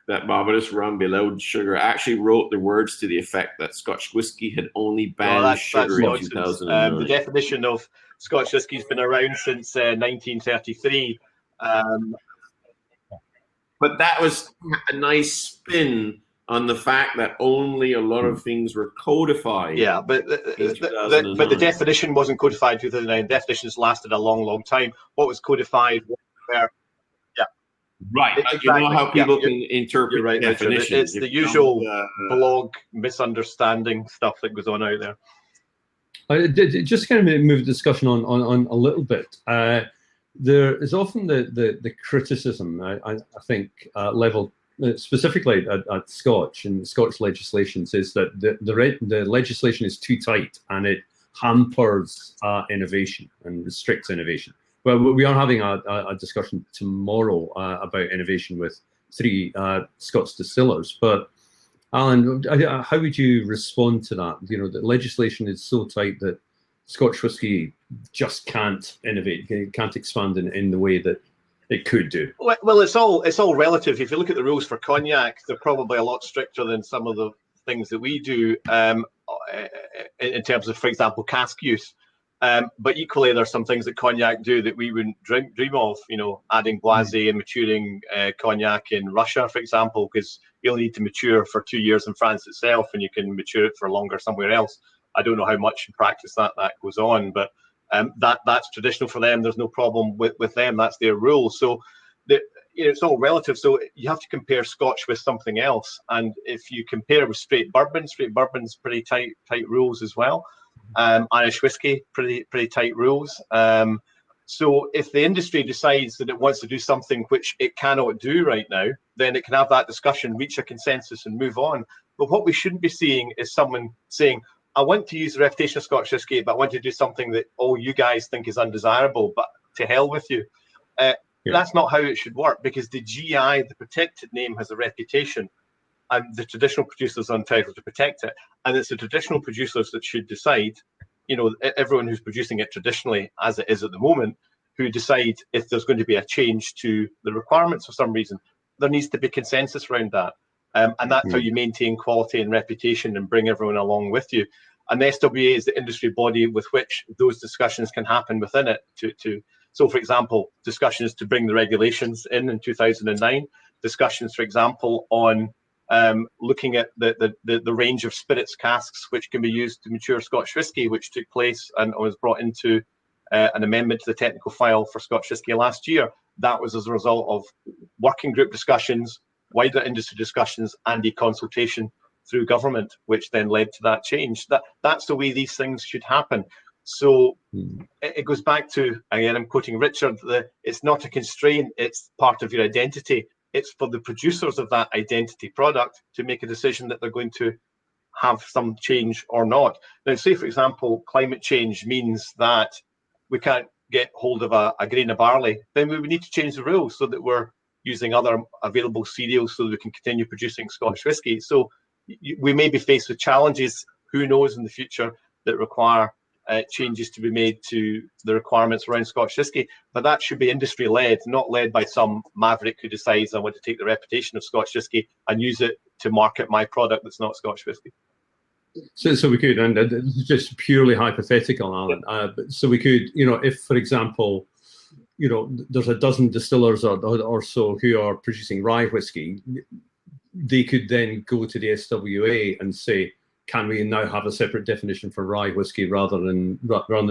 that Barbados rum be allowed sugar actually wrote the words to the effect that Scotch whisky had only banned sugar in 2009. The definition of Scotch whisky has been around since 1933. But that was a nice spin on the fact that only a lot of things were codified. Yeah, but the definition wasn't codified in 2009. The definitions lasted a long, long time. What was codified were, right. Exactly. You know how people can interpret definitions. It's the usual blog misunderstanding stuff that goes on out there. Just kind of move the discussion on a little bit. There is often the criticism, I think, level specifically at Scotch and Scotch legislation is that the legislation is too tight and it hampers innovation and restricts innovation. Well, we are having a discussion tomorrow about innovation with 3 Scots distillers. But Alan, how would you respond to that? The legislation is so tight that Scotch whisky just can't innovate, can't expand in the way that it could do. Well, it's all relative. If you look at the rules for cognac, they're probably a lot stricter than some of the things that we do in terms of, for example, cask use. But equally, there's some things that cognac do that we wouldn't dream of. Adding boisé and maturing cognac in Russia, for example, because you'll need to mature for 2 years in France itself, and you can mature it for longer somewhere else. I don't know how much in practice that goes on, but that's traditional for them. There's no problem with them. That's their rule. So it's all relative. So you have to compare Scotch with something else. And if you compare with straight bourbon's pretty tight rules as well. Irish whiskey, pretty tight rules. So if the industry decides that it wants to do something which it cannot do right now, then it can have that discussion, reach a consensus and move on. But what we shouldn't be seeing is someone saying, I want to use the reputation of Scotch whisky, but I want to do something that all you guys think is undesirable, but to hell with you. That's not how it should work, because the GI, the protected name, has a reputation, and the traditional producers are entitled to protect it. And it's the traditional producers that should decide, everyone who's producing it traditionally, as it is at the moment, who decide if there's going to be a change to the requirements for some reason. There needs to be consensus around that. And that's how you maintain quality and reputation and bring everyone along with you. And the SWA is the industry body with which those discussions can happen within it. So, for example, discussions to bring the regulations in 2009, discussions, for example, on looking at the range of spirits casks which can be used to mature Scotch whisky, which took place and was brought into an amendment to the technical file for Scotch whisky last year. That was as a result of working group discussions, wider industry discussions, and a consultation through government, which then led to that change. That's the way these things should happen. So it goes back to, again, I'm quoting Richard, it's not a constraint, it's part of your identity. It's for the producers of that identity product to make a decision that they're going to have some change or not. Now, say, for example, climate change means that we can't get hold of a grain of barley, then we would need to change the rules so that we're using other available cereals so that we can continue producing Scotch whisky. So we may be faced with challenges, who knows, in the future that require changes to be made to the requirements around Scotch whisky, but that should be industry-led, not led by some maverick who decides I want to take the reputation of Scotch whisky and use it to market my product that's not Scotch whisky. So we could, and this is just purely hypothetical, Alan, but so we could, if, for example, there's a dozen distillers or so who are producing rye whiskey, they could then go to the SWA and say, can we now have a separate definition for rye whiskey rather than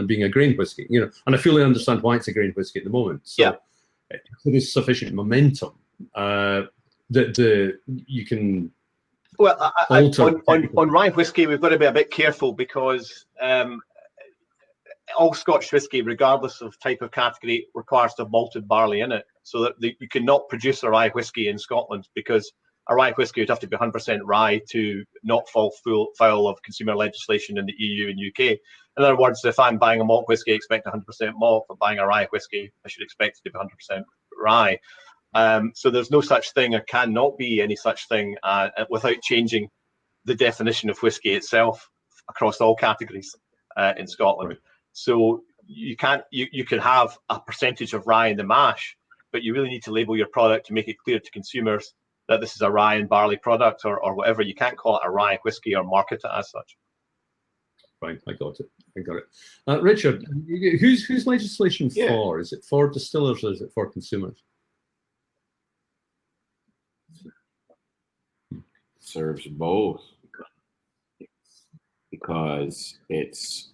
being a grain whiskey? And I fully understand why it's a grain whiskey at the moment. So there is sufficient momentum that you can. Well, on rye whiskey, we've got to be a bit careful because all Scotch whisky, regardless of type of category, requires to have malted barley in it, so that you cannot produce a rye whiskey in Scotland, because a rye whiskey would have to be 100% rye to not fall foul of consumer legislation in the EU and UK. In other words, if I'm buying a malt whiskey, I expect 100% malt. If I'm buying a rye whiskey, I should expect it to be 100% rye. So there's no such thing, or cannot be any such thing, without changing the definition of whiskey itself across all categories in Scotland. Right. So you can have a percentage of rye in the mash, but you really need to label your product to make it clear to consumers that this is a rye and barley product or whatever. You can't call it a rye whiskey or market it as such. Right, I got it. Richard, who's legislation for? Is it for distillers or is it for consumers? Serves both, because it's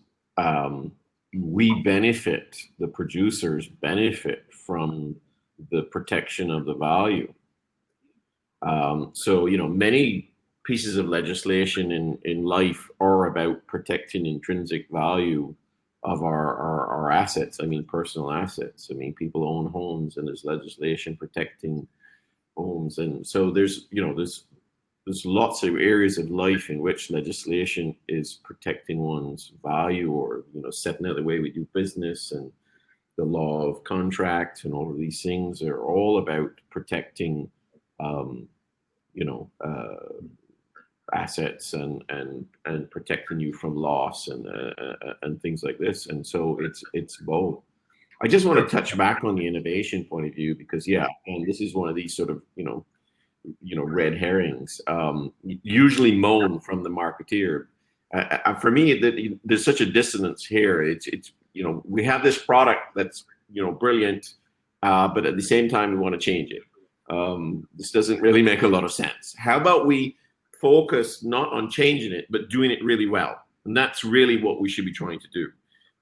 we benefit, the producers benefit from the protection of the value. So many pieces of legislation in life are about protecting intrinsic value of our assets. I mean, personal assets. I mean, people own homes, and there's legislation protecting homes, and so there's lots of areas of life in which legislation is protecting one's value, or setting out the way we do business, and the law of contract and all of these things are all about protecting assets and protecting you from loss and things like this. And so it's both. I just want to touch back on the innovation point of view, because and this is one of these sort of red herrings, usually moan from the marketeer. For me, there's such a dissonance here. It's we have this product that's brilliant, but at the same time we want to change it. This doesn't really make a lot of sense. How about we focus not on changing it, but doing it really well? And that's really what we should be trying to do.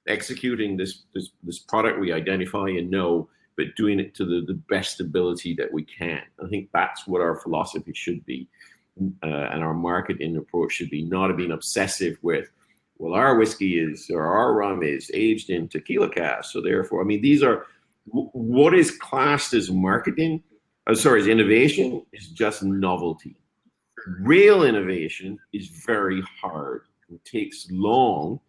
Executing this product we identify and know, but doing it to the best ability that we can. I think that's what our philosophy should be. And our marketing approach should be, not being obsessive with, well, our whiskey is, or our rum is aged in tequila casks. So therefore, I mean, these are, what is classed as marketing, as innovation, is just novelty. Real innovation is very hard. It takes long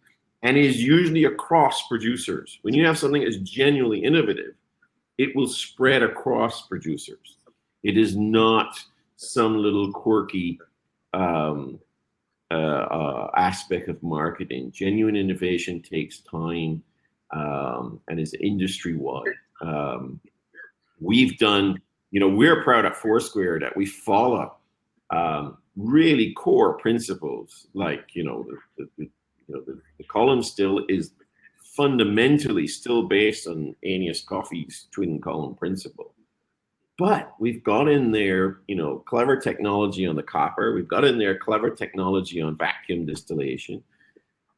and is usually across producers. When you have something that's genuinely innovative, it will spread across producers. It is not some little quirky aspect of marketing. Genuine innovation takes time and is industry-wide. We've done, we're proud at Foursquare that we follow really core principles, like, the the column still is fundamentally still based on Annius Coffey's twin column principle. But we've got in there, clever technology on the copper. We've got in there clever technology on vacuum distillation.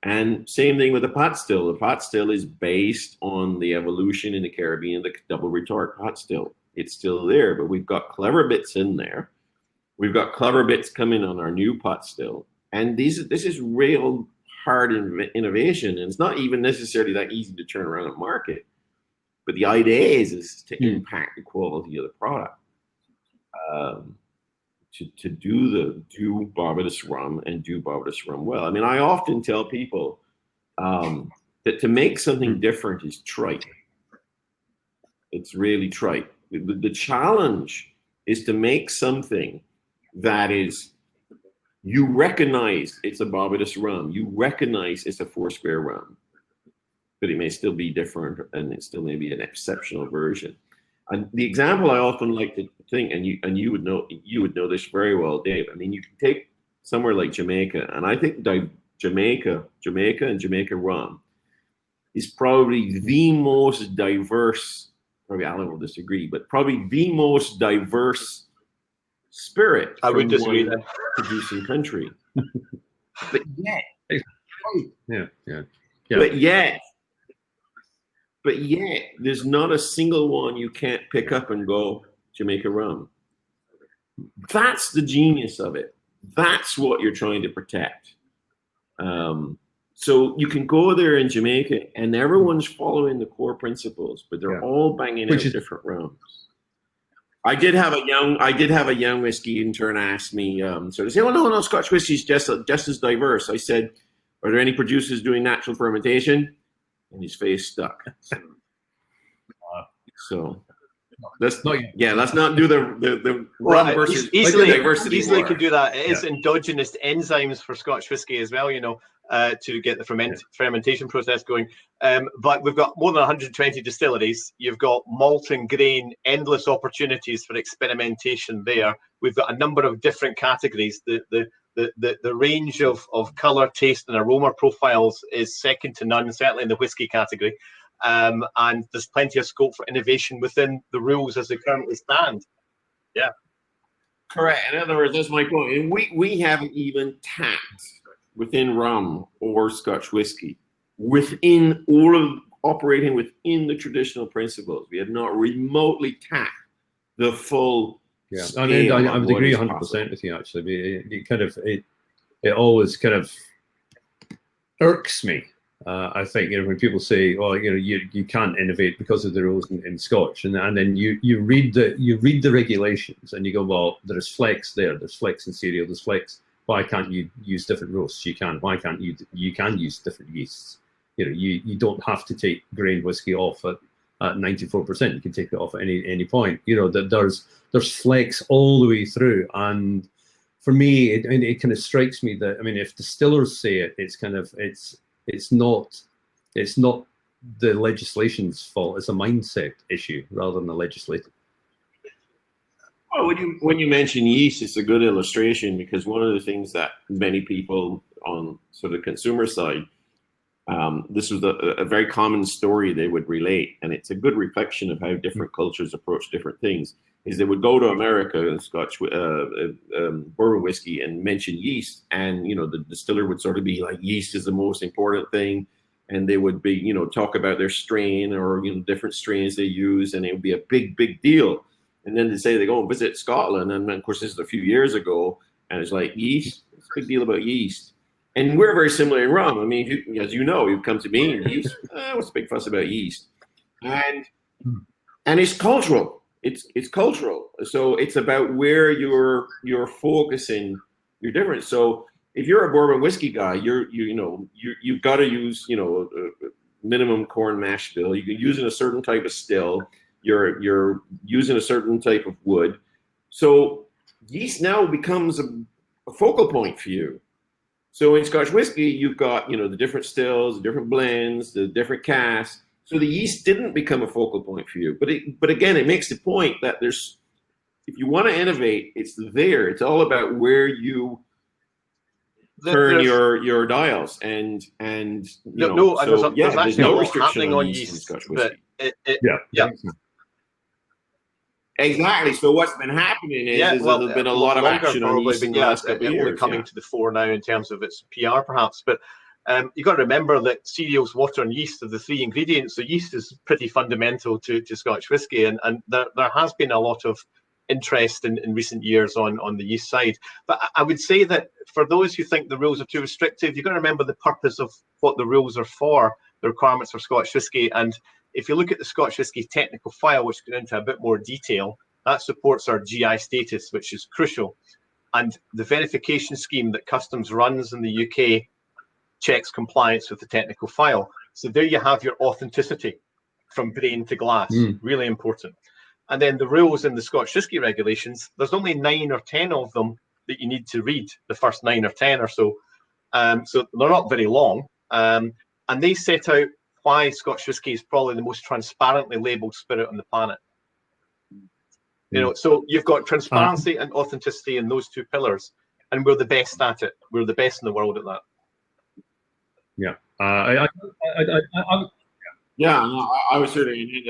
And same thing with the pot still. The pot still is based on the evolution in the Caribbean, the double retort pot still. It's still there, but we've got clever bits in there. We've got clever bits coming on our new pot still. And this is real hard innovation. And it's not even necessarily that easy to turn around and market. But the idea is to impact the quality of the product. To do Barbados rum and do Barbados rum well. I mean, I often tell people that to make something different is trite. It's really trite. The challenge is to make something that is, you recognize it's a Barbados rum, you recognize it's a Foursquare rum, but it may still be different and it still may be an exceptional version. And the example I often like to think, and you would know this very well, Dave. I mean, you can take somewhere like Jamaica, and I think Jamaica and Jamaica rum is probably the most diverse. Probably Alan will disagree, but probably the most diverse spirit. I would disagree. Producing country, but yet, But yet, there's not a single one you can't pick up and go Jamaica rum. That's the genius of it. That's what you're trying to protect. So you can go there in Jamaica, and everyone's following the core principles, but they're all banging out different rums. I did have a young whiskey intern ask me, so they say, "Oh no, Scotch whiskey's just as diverse." I said, "Are there any producers doing natural fermentation?" And his face stuck. So let's not do the rum versus diversity. Easily could do that. It is endogenous enzymes for Scotch whiskey as well, to get the fermentation process going. But we've got more than 120 distilleries. You've got malt and grain, endless opportunities for experimentation there. We've got a number of different categories. The range of colour, taste, and aroma profiles is second to none, certainly in the whiskey category. And there's plenty of scope for innovation within the rules as they currently stand. Yeah. Correct. In other words, that's my point. And we haven't even tapped within rum or Scotch whiskey, within operating within the traditional principles. We have not remotely tapped the full. Yeah, I mean, I would agree 100% with you. Actually, it always kind of irks me. I think when people say, "Oh, you can't innovate because of the rules in Scotch," and then you read the regulations and you go, "Well, there's flex there. There's flex in cereal. There's flex. Why can't you use different roasts? You can. Why can't you can use different yeasts? You don't have to take grain whiskey off at 94%. You can take it off at any point. That there's flex all the way through. And for me, it kind of strikes me that, I mean, if distillers say it, it's not the legislation's fault. It's a mindset issue rather than the legislative. Well, when you mention yeast, it's a good illustration, because one of the things that many people on sort of consumer side, this was a very common story they would relate, and it's a good reflection of how different cultures approach different things, is they would go to America and Scotch bourbon whiskey and mention yeast, and the distiller would sort of be like, yeast is the most important thing, and they would be talk about their strain or different strains they use, and it would be a big deal. And then they say they go and visit Scotland, and of course this is a few years ago, and it's like, yeast, it's a big deal about yeast. And we're very similar in rum. I mean, as you know, you've come to me and yeast. What's the big fuss about yeast? And it's cultural. It's cultural. So it's about where you're focusing your difference. So if you're a bourbon whiskey guy, you've got to use a minimum corn mash bill. You're using a certain type of still. You're using a certain type of wood. So yeast now becomes a focal point for you. So in Scotch whiskey, you've got, the different stills, the different blends, the different casks. So the yeast didn't become a focal point for you. But again, it makes the point that if you want to innovate, it's there. It's all about where you turn your dials, and you know, no, and so there's actually no a lot restriction happening on yeast in yeast, Scotch but whiskey. yeah. Exactly. So what's been happening is there's been a lot of longer, action on probably, yeast in but the last couple of years. only coming to the fore now in terms of its PR, perhaps. But you've got to remember that cereals, water, and yeast are the three ingredients. So yeast is pretty fundamental to Scotch whisky, and there has been a lot of interest in recent years on the yeast side. But I would say that for those who think the rules are too restrictive, you've got to remember the purpose of what the rules are for, the requirements for Scotch whisky. And if you look at the Scotch whisky technical file, which goes into a bit more detail, that supports our GI status, which is crucial. And the verification scheme that Customs runs in the UK checks compliance with the technical file. So there you have your authenticity from grain to glass, really important. And then the rules in the Scotch whisky regulations, there's only 9 or 10 of them that you need to read, the first 9 or 10 or so. So they're not very long. And they set out why Scotch whisky is probably the most transparently labelled spirit on the planet. You know, so you've got transparency and authenticity in those two pillars, and we're the best at it. We're the best in the world at that. Yeah. I was certainly.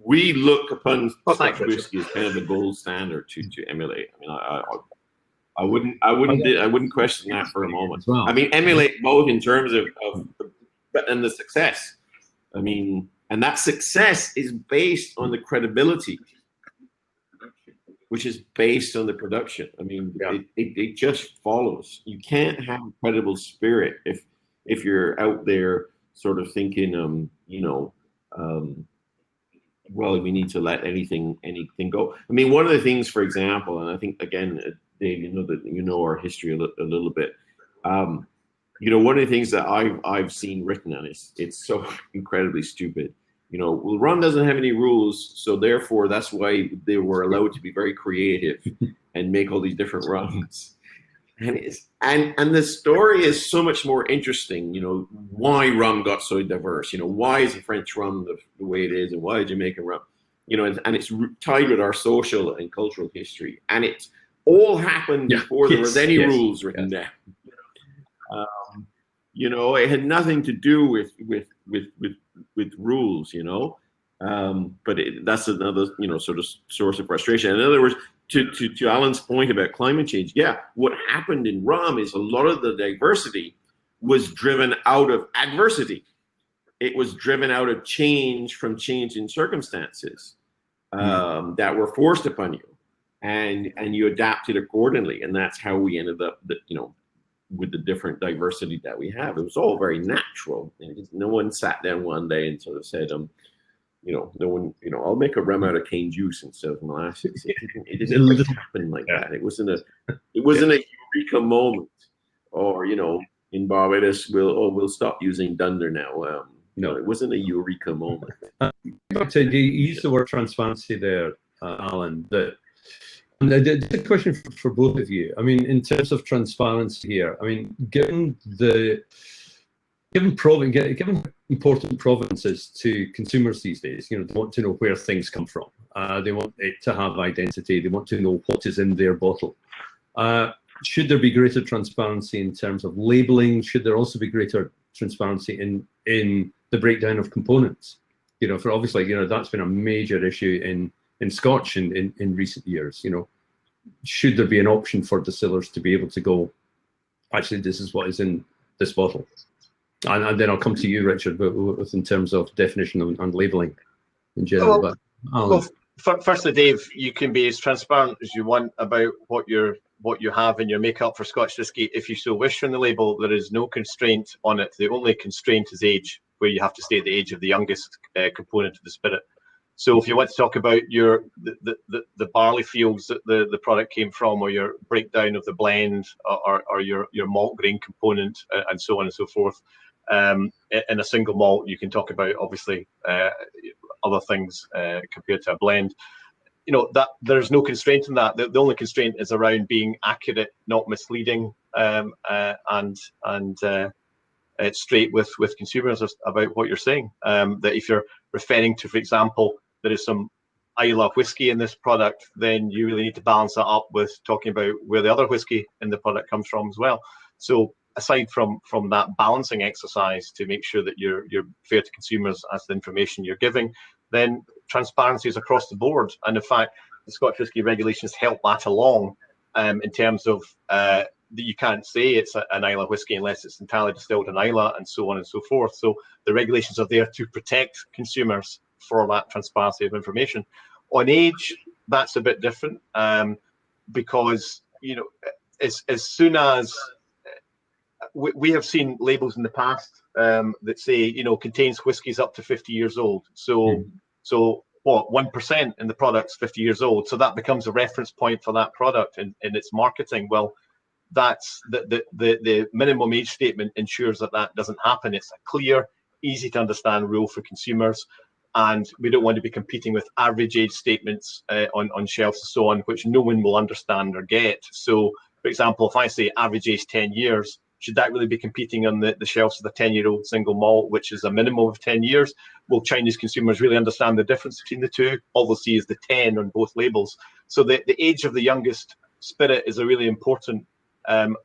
We look upon Scotch whisky as kind of the gold standard to emulate. I mean, I wouldn't question that for a moment. Well, I mean, emulate both in terms of and the success. I mean, and that success is based on the credibility, which is based on the production. I mean, it just follows. You can't have a credible spirit if you're out there sort of thinking, well, we need to let anything go. I mean, one of the things, for example, and I think again, Dave, you know our history a little bit. One of the things that I've seen written, and it's so incredibly stupid. Well, rum doesn't have any rules, so therefore that's why they were allowed to be very creative and make all these different rums. And the story is so much more interesting. Why rum got so diverse. Why is the French rum the way it is, and why Jamaican rum. And it's tied with our social and cultural history, and it all happened before there was any rules written down. It had nothing to do with rules, but that's another, sort of source of frustration. In other words, to Alan's point about climate change, what happened in rum is a lot of the diversity was driven out of adversity. It was driven out of change from changing circumstances that were forced upon you, and you adapted accordingly. And that's how we ended up, with the different diversity that we have. It was all very natural. No one sat down one day and sort of said, I'll make a rum out of cane juice instead of molasses. It didn't happen like that. It wasn't a eureka moment, or in Barbados we'll stop using dunder now. No, it wasn't a eureka moment. You used the word transparency there, Alan. The question for both of you. I mean, in terms of transparency here, I mean, given important provenances to consumers these days, they want to know where things come from. They want it to have identity. They want to know what is in their bottle. Should there be greater transparency in terms of labeling? Should there also be greater transparency in the breakdown of components? For obviously, that's been a major issue in Scotch in recent years. Should there be an option for distillers to be able to go, actually, this is what is in this bottle? And then I'll come to you, Richard, but in terms of definition and labeling in general. Firstly, Dave, you can be as transparent as you want about what you have in your makeup for Scotch whisky, if you so wish. On the label, there is no constraint on it. The only constraint is age, where you have to state the age of the youngest component of the spirit. So if you want to talk about the barley fields that the product came from, or your breakdown of the blend, or your malt grain component, and so on and so forth, in a single malt, you can talk about obviously other things compared to a blend. That there's no constraint in that. The only constraint is around being accurate, not misleading, and straight with consumers about what you're saying. That if you're referring to, for example, there is some Islay whiskey in this product, then you really need to balance that up with talking about where the other whiskey in the product comes from as well. So aside from that balancing exercise to make sure that you're fair to consumers as the information you're giving, then transparency is across the board. And in fact, the Scotch whisky regulations help that along in terms of that you can't say it's an Islay whisky unless it's entirely distilled in Islay, and so on and so forth. So the regulations are there to protect consumers for that transparency of information. On age, that's a bit different because, you know, as soon as we have seen labels in the past that say, you know, contains whiskies up to 50 years old. So, so what, 1% in the product's 50 years old. So that becomes a reference point for that product in its marketing. Well, that's the minimum age statement ensures that that doesn't happen. It's a clear, easy to understand rule for consumers. And we don't want to be competing with average age statements on shelves and so on, which no one will understand or get. So, for example, if I say average age 10 years, should that really be competing on the shelves of the 10-year-old single malt, which is a minimum of 10 years? Will Chinese consumers really understand the difference between the two? All they'll see is the 10 on both labels. So the age of the youngest spirit is a really important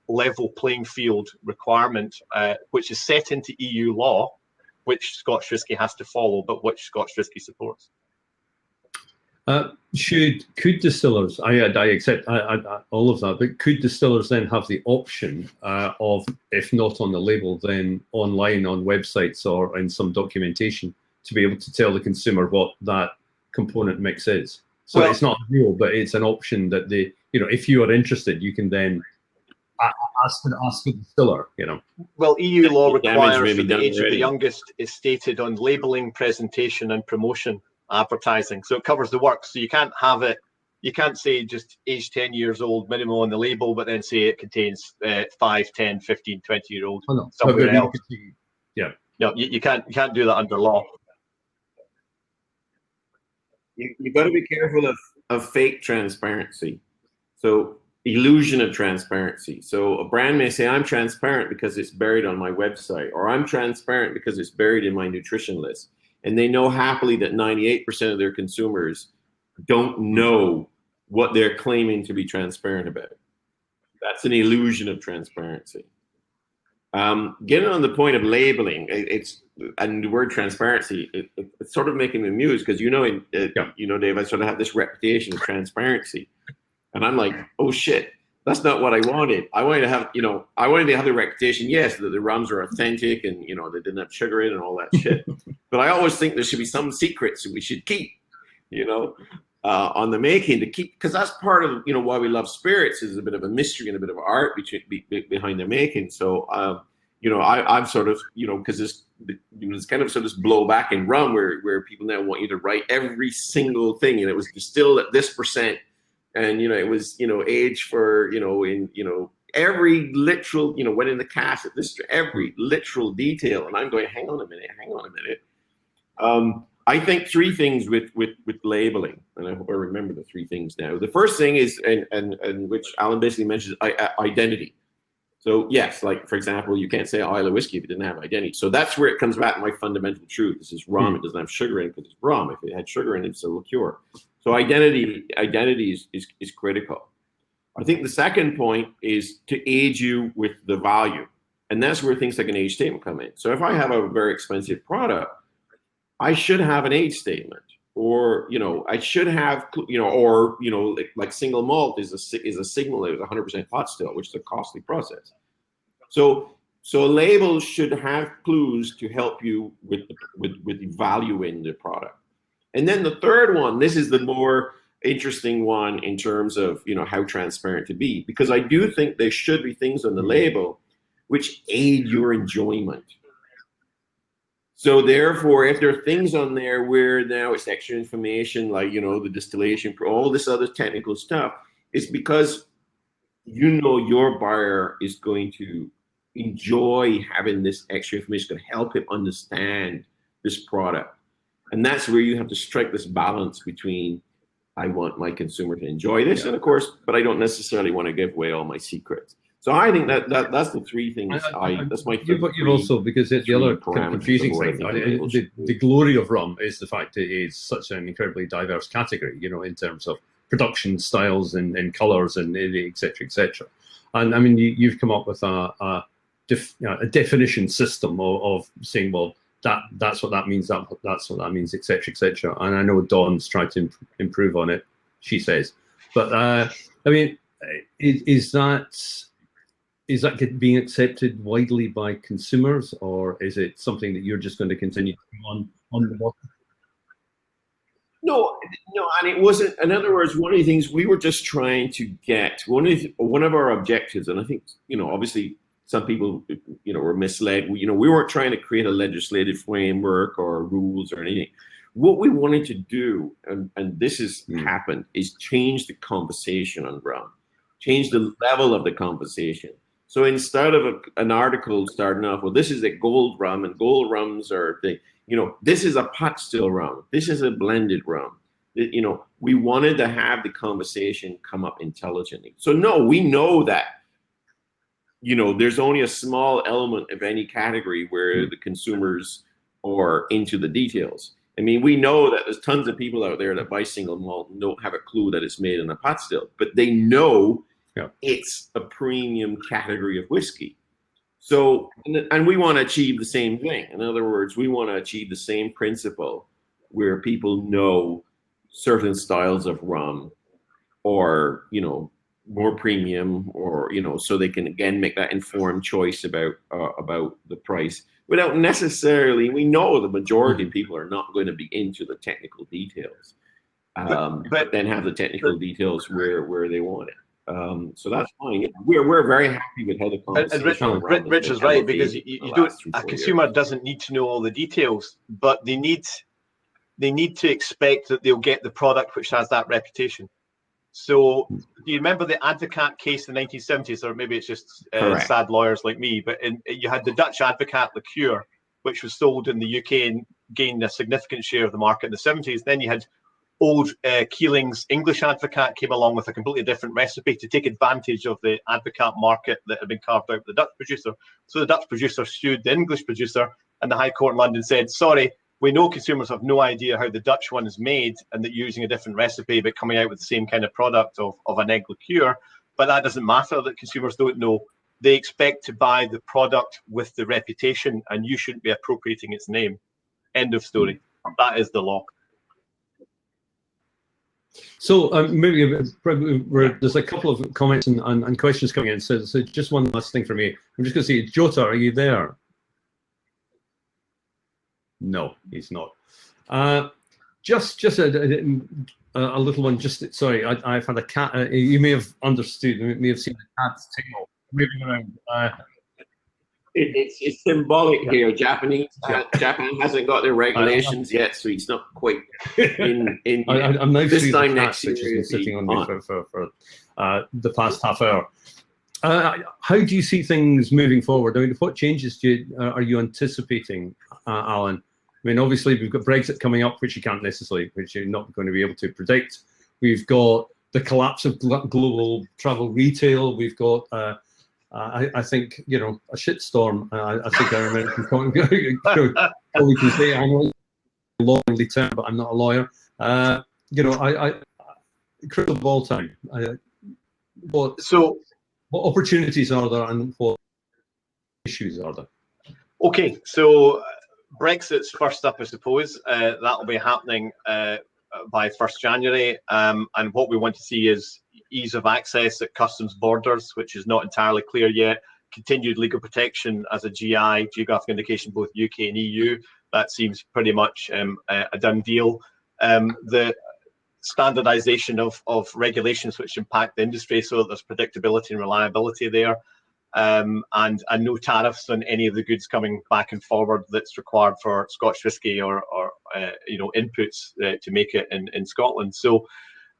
level playing field requirement, which is set into EU law, which Scotch whisky has to follow, but which Scotch whisky supports. Could distillers, I accept all of that, but could distillers then have the option of, if not on the label, then online on websites or in some documentation to be able to tell the consumer what that component mix is? So well, it's not real, but it's an option that they, you know, if you are interested, you can then ask the distiller, you know. Well, EU law requires that the age of the youngest is stated on labeling, presentation, and promotion. Advertising, so it covers the works. So you can't have it, you can't say just age 10 years old minimum on the label, but then say it contains 5, 10, 15, 20-year-old somewhere else. Yeah, no, you can't do that under law. You've got to be careful of fake transparency. So illusion of transparency. So a brand may say, I'm transparent because it's buried on my website, or I'm transparent because it's buried in my nutrition list. And they know happily that 98% of their consumers don't know what they're claiming to be transparent about. That's an illusion of transparency. Getting on the point of labeling, and the word transparency, it's sort of making me muse because you know, Dave, I sort of have this reputation of transparency, and I'm like, oh shit. That's not what I wanted. I wanted to have, I wanted to have the reputation, yes, that the rums are authentic and, they didn't have sugar in and all that shit. But I always think there should be some secrets that we should keep, on the making to keep, because that's part of, why we love spirits is a bit of a mystery and a bit of art behind the making. So, I'm sort of, because it's kind of sort of blowback in rum where people now want you to write every single thing, and it was distilled at this %. And, it was, aged for, in every literal, went in the cask at this, every literal detail. And I'm going, hang on a minute. I think three things with labeling, and I hope I remember the three things now. The first thing is, and which Alan basically mentions, identity. So yes, like, for example, you can't say Islay whiskey if it didn't have identity. So that's where it comes back to my fundamental truth. This is rum. It doesn't have sugar in it because it's rum. If it had sugar in it, it's a liqueur. So identity is critical. I think the second point is to aid you with the value. And that's where things like an age statement come in. So if I have a very expensive product, I should have an age statement, or, I should have, or, like single malt is a signal that it's 100% pot still, which is a costly process. So a label should have clues to help you with evaluating the product. And then the third one, this is the more interesting one in terms of, how transparent to be, because I do think there should be things on the label which aid your enjoyment. So therefore, if there are things on there where now it's extra information, like, the distillation, all this other technical stuff, it's because, your buyer is going to enjoy having this extra information, going to help him understand this product. And that's where you have to strike this balance between, I want my consumer to enjoy this, and of course, but I don't necessarily want to give away all my secrets. So I think that's the three things. That's my. You've also, because the other kind of confusing thing, the glory of rum is the fact that it's such an incredibly diverse category. In terms of production styles and colors and et cetera, et cetera. And I mean, you've come up with a definition system of saying, well, that's what that means, that's what that means, et cetera, et cetera. And I know Dawn's tried to improve on it, she says. But I mean, is that being accepted widely by consumers, or is it something that you're just going to continue on the market? No, and it wasn't. In other words, one of the things we were just trying to get, one of our objectives, and I think, obviously some people, were misled. We weren't trying to create a legislative framework or rules or anything. What we wanted to do, and this has happened, is change the conversation on rum, change the level of the conversation. So instead of an article starting off, well, this is a gold rum, and gold rums are this is a pot still rum, this is a blended rum. We wanted to have the conversation come up intelligently. So no, we know that, there's only a small element of any category where the consumers are into the details. I mean, we know that there's tons of people out there that buy single malt and don't have a clue that it's made in a pot still, but they know it's a premium category of whiskey. So, and we want to achieve the same thing. In other words, we want to achieve the same principle where people know certain styles of rum or, more premium, or, so they can again make that informed choice about the price without necessarily, we know the majority of people are not going to be into the technical details, but then have the technical details where they want it. So that's fine. We're very happy with how the conversation. And Rich is right, because you don't. A consumer doesn't need to know all the details, but they need to expect that they'll get the product which has that reputation. So, do you remember the Advocaat case in the 1970s, or maybe it's just sad lawyers like me? But you had the Dutch Advocaat liqueur, which was sold in the UK and gained a significant share of the market in the 70s. Then you had old Keeling's English Advocaat came along with a completely different recipe to take advantage of the Advocaat market that had been carved out by the Dutch producer. So the Dutch producer sued the English producer, and the High Court in London said, sorry, we know consumers have no idea how the Dutch one is made, and that you're using a different recipe but coming out with the same kind of product of an egg liqueur. But that doesn't matter, that consumers don't know. They expect to buy the product with the reputation, and you shouldn't be appropriating its name. End of story. That is the law. So maybe there's a couple of comments and questions coming in. So just one last thing for me. I'm just going to say, Jota, are you there? No, he's not. Just a little one. Just sorry, I've had a cat. You may have understood. You may have seen the cat's tail moving around. It's symbolic here. Japan hasn't got their regulations yet, so he's not quite in. I'm now this time the next year, which has been sitting on me for the past half hour. How do you see things moving forward? I mean, what changes are you anticipating, Alan? I mean, obviously we've got Brexit coming up, which you're not going to be able to predict. We've got the collapse of global travel retail. We've got, I think, a shitstorm. I think I remember. We can say I'm a lawyerly term, but I'm not a lawyer. Crystal ball time. What opportunities are there, and what issues are there? Okay, so Brexit's first up, I suppose. That'll be happening by 1st January. And what we want to see is ease of access at customs borders, which is not entirely clear yet. Continued legal protection as a GI, geographic indication, both UK and EU. That seems pretty much a done deal. The standardization of regulations which impact the industry, so that there's predictability and reliability there. And no tariffs on any of the goods coming back and forward that's required for Scotch whisky or inputs to make it in Scotland. So,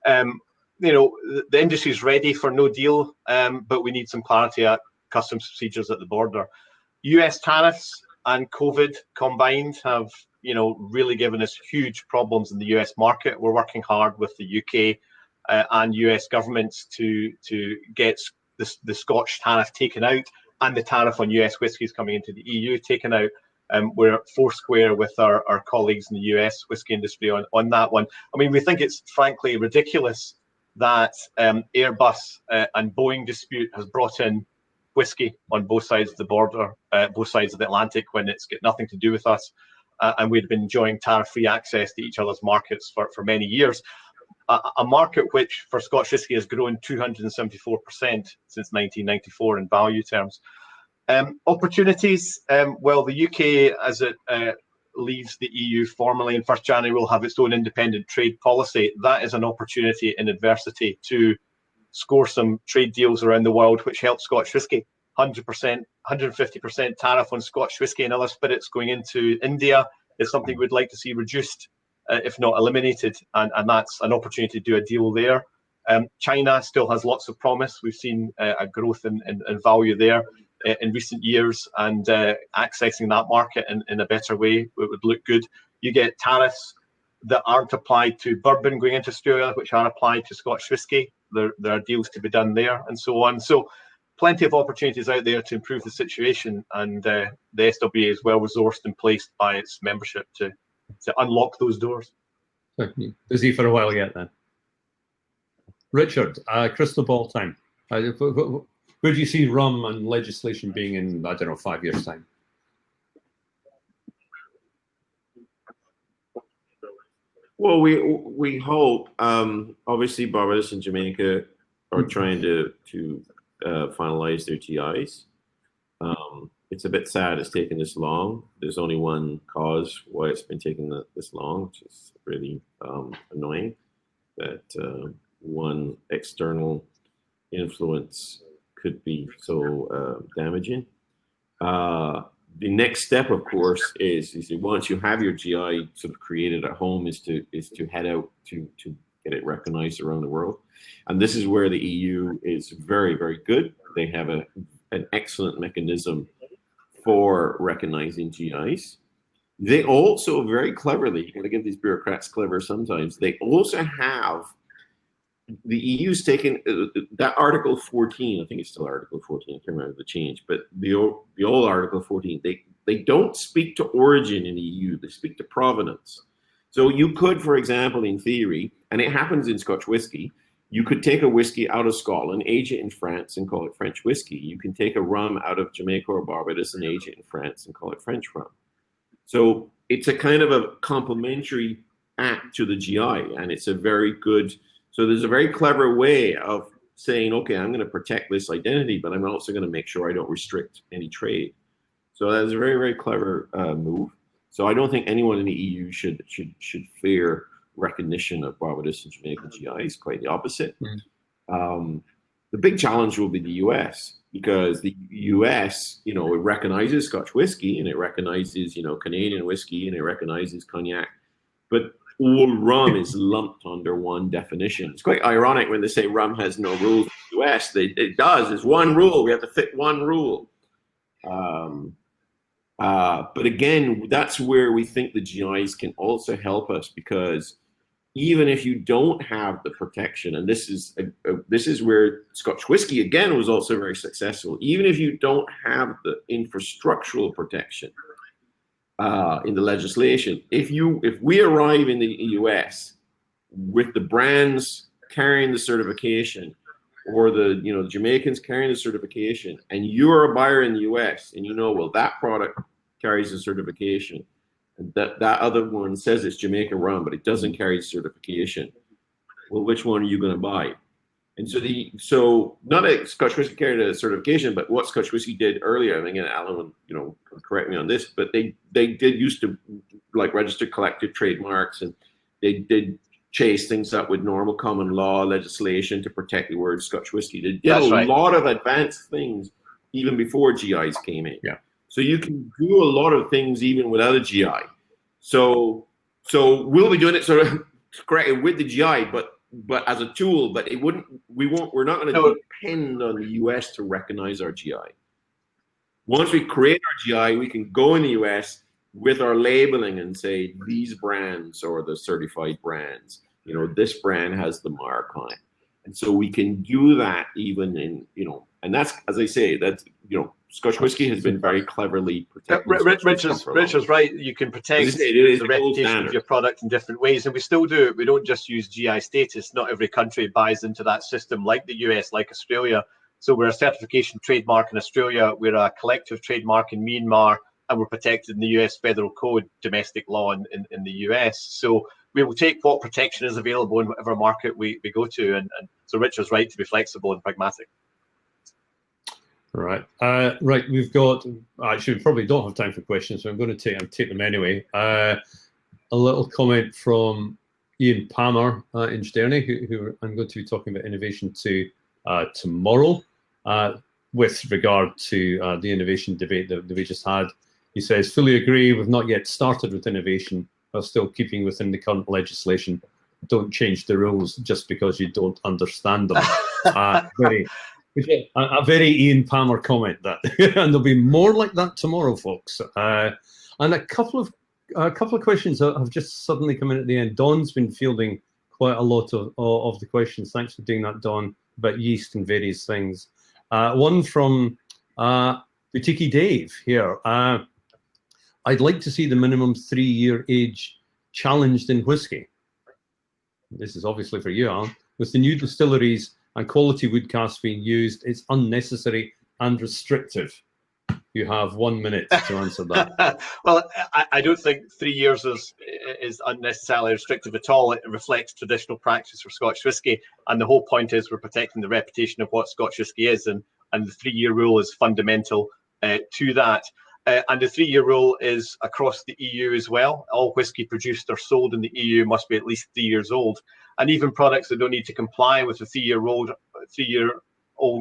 the industry is ready for no deal, but we need some clarity at customs procedures at the border. US tariffs and COVID combined have, really given us huge problems in the US market. We're working hard with the UK and US governments to get the Scotch tariff taken out and the tariff on US whiskies coming into the EU taken out. We're foursquare with our colleagues in the US whiskey industry on that one. I mean, we think it's frankly ridiculous that Airbus and Boeing dispute has brought in whiskey on both sides of the border, both sides of the Atlantic, when it's got nothing to do with us. And we'd been enjoying tariff-free access to each other's markets for many years. A market which for Scotch whisky has grown 274% since 1994 in value terms. Opportunities, well, the UK, as it leaves the EU formally in 1st January, will have its own independent trade policy. That is an opportunity in adversity to score some trade deals around the world, which helps Scotch whisky. 100%, 150% tariff on Scotch whisky and other spirits going into India is something we'd like to see reduced, if not eliminated, and that's an opportunity to do a deal there. China still has lots of promise. We've seen a growth in value there in recent years, and accessing that market in a better way would look good. You get tariffs that aren't applied to bourbon going into Australia, which are applied to Scotch whisky. There are deals to be done there, and so on. So plenty of opportunities out there to improve the situation, and the SWA is well resourced and placed by its membership to unlock those doors. Busy for a while yet then. Richard, crystal ball time. Where do you see rum and legislation being in, I don't know, 5 years' time? Well, we hope. Obviously, Barbados and Jamaica are trying to finalize their GIs. It's a bit sad it's taken this long. There's only one cause why it's been taking this long, which is really annoying. That one external influence could be so damaging. The next step, of course, is once you have your GI sort of created at home, is to head out to get it recognized around the world. And this is where the EU is very, very good. They have an excellent mechanism for recognizing GIs. They also very cleverly, you got to give these bureaucrats clever sometimes, they also have, the EU's taken that Article 14, I think it's still Article 14, I can't remember the change, but the old Article 14, they don't speak to origin in the EU, they speak to provenance. So you could, for example, in theory, and it happens in Scotch whisky, you could take a whiskey out of Scotland, age it in France and call it French whiskey. You can take a rum out of Jamaica or Barbados and age it in France and call it French rum. So it's a kind of a complementary act to the GI, and it's a very good, so there's a very clever way of saying, okay, I'm going to protect this identity, but I'm also going to make sure I don't restrict any trade. So that's a very, very clever move. So I don't think anyone in the EU should fear recognition of Barbados and Jamaican GIs, quite the opposite. The big challenge will be the US, because the US, it recognizes Scotch whiskey and it recognizes, Canadian whiskey and it recognizes cognac, but all rum is lumped under one definition. It's quite ironic when they say rum has no rules in the US. It does. It's one rule. We have to fit one rule. But again, that's where we think the GIs can also help us, because even if you don't have the protection, and this is where Scotch whisky again was also very successful. Even if you don't have the infrastructural protection in the legislation, if we arrive in the US with the brands carrying the certification, or the Jamaicans carrying the certification, and you're a buyer in the US, and well, that product carries the certification, and that other one says it's Jamaica rum, but it doesn't carry certification. Well, which one are you going to buy? And so not a Scotch whisky carried a certification, but what Scotch whisky did earlier, I think Alan would correct me on this, but they did used to register collective trademarks, and they did chase things up with normal common law legislation to protect the word Scotch whisky. They did a lot of advanced things even before GIs came in. Yeah. So you can do a lot of things even without a GI. So we'll be doing it sort of correctly with the GI, but as a tool. But we're not going to depend on the US to recognize our GI. Once we create our GI, we can go in the US with our labeling and say these brands are the certified brands. This brand has the mark on it, and so we can do that even in and that's, as I say, that's Scotch whisky has been very cleverly protected. Richard's right. You can protect the reputation of your product in different ways, and we still do it. We don't just use GI status. Not every country buys into that system, like the US, like Australia. So we're a certification trademark in Australia. We're a collective trademark in Myanmar, and we're protected in the US Federal Code, domestic law in the US. So we will take what protection is available in whatever market we go to. And so Richard's right to be flexible and pragmatic. Right. Right. We've got, actually, we probably don't have time for questions, so I'm going to take them anyway. A little comment from Ian Palmer in Sterney, who I'm going to be talking about innovation to tomorrow with regard to the innovation debate that we just had. He says, fully agree, we've not yet started with innovation, but still keeping within the current legislation. Don't change the rules just because you don't understand them. A very Ian Palmer comment, that, and there'll be more like that tomorrow, folks. And a couple of questions have just suddenly come in at the end. Don's been fielding quite a lot of the questions. Thanks for doing that, Don, about yeast and various things. One from Boutique Dave here. I'd like to see the minimum 3-year age challenged in whisky. This is obviously for you, Alan. With the new distilleries and quality wood casks being used, it's unnecessary and restrictive. You have 1 minute to answer that. Well, I don't think 3 years is unnecessarily restrictive at all. It reflects traditional practice for Scotch whisky, and the whole point is we're protecting the reputation of what Scotch whisky is, and the 3-year rule is fundamental to that. And the 3-year rule is across the EU as well. All whisky produced or sold in the EU must be at least 3 years old. And even products that don't need to comply with the 3-year-old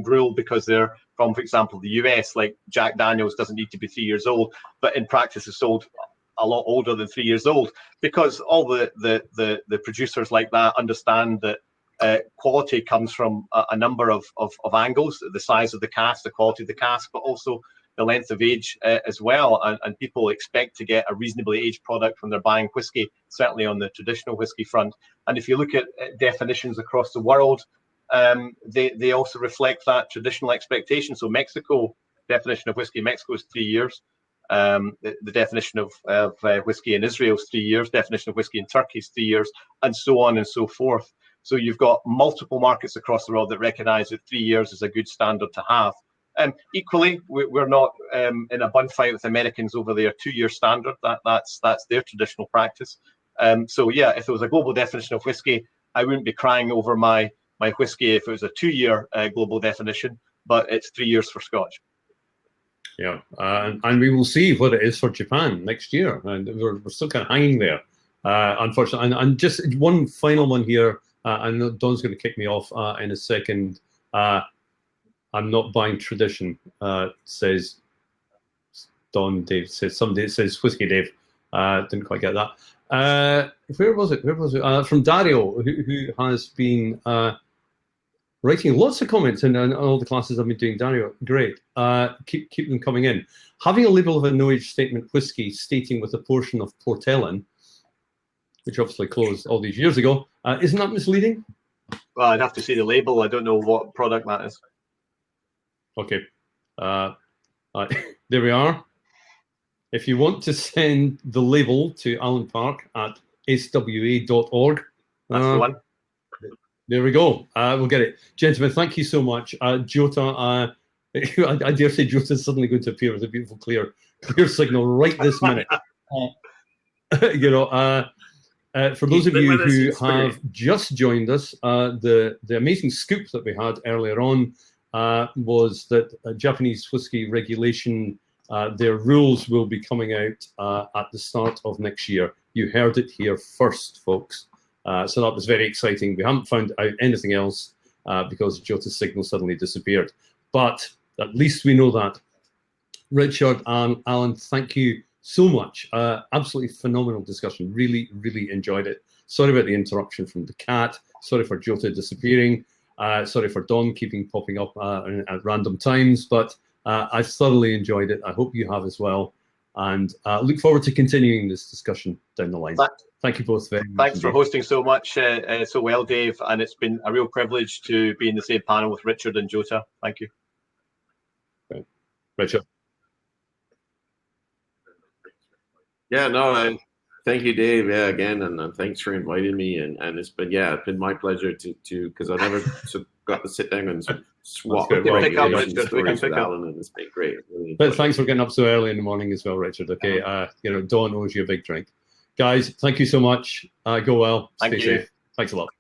rule because they're from, for example, the US, like Jack Daniels doesn't need to be 3 years old, but in practice is sold a lot older than 3 years old, because all the producers like that understand that quality comes from a number of angles: the size of the cask, the quality of the cask, but also the length of age as well. And people expect to get a reasonably aged product when they're buying whisky, certainly on the traditional whisky front. And if you look at definitions across the world, they also reflect that traditional expectation. So Mexico, definition of whisky in Mexico is 3 years. The definition of whisky in Israel is 3 years. Definition of whisky in Turkey is 3 years, and so on and so forth. So you've got multiple markets across the world that recognize that 3 years is a good standard to have. Equally, we're not in a bun fight with Americans over their 2-year standard. That's their traditional practice. So yeah, if there was a global definition of whisky, I wouldn't be crying over my whisky if it was a 2-year global definition, but it's 3 years for Scotch. Yeah, and we will see what it is for Japan next year. And we're still kind of hanging there, unfortunately. And just one final one here. I know Don's going to kick me off in a second. I'm not buying tradition, says Don. Dave says somebody. It says Whiskey Dave. Didn't quite get that. Where was it? From Dario, who has been writing lots of comments in all the classes I've been doing. Dario, great. Keep them coming in. Having a label of a no-age statement whisky stating with a portion of Port Ellen, which obviously closed all these years ago, isn't that misleading? Well, I'd have to see the label. I don't know what product that is. Okay, there we are. If you want to send the label to Alan Park at swa.org, that's the one. There we go. We'll get it. Gentlemen, thank you so much. Jota, I dare say Jota is suddenly going to appear with a beautiful clear signal right this minute. You know, for those of you who have just joined us, the amazing scoop that we had earlier on was that Japanese whiskey regulation, their rules will be coming out at the start of next year. You heard it here first, folks. So that was very exciting. We haven't found out anything else because Jota's signal suddenly disappeared. But at least we know that. Richard and Alan, thank you so much. Absolutely phenomenal discussion. Really, really enjoyed it. Sorry about the interruption from the cat. Sorry for Jota disappearing. Sorry for Don popping up at random times, but I thoroughly enjoyed it. I hope you have as well, and look forward to continuing this discussion down the line. Thank you both very much. Thanks for hosting so much, so well, Dave, and it's been a real privilege to be in the same panel with Richard and Jota. Thank you. Okay. Richard. Yeah, no, thank you, Dave. Yeah, again, and thanks for inviting me. And it's been my pleasure to because I never got to sit down and swap That's good. Well, regulation Richard, stories we with can pick up. Alan, and it's been great. Really But enjoyed thanks it. for getting up so early in the morning as well, Richard. Okay, Dawn owes you a big drink. Guys, thank you so much. Go well. Thank Stay you. safe. Thanks a lot.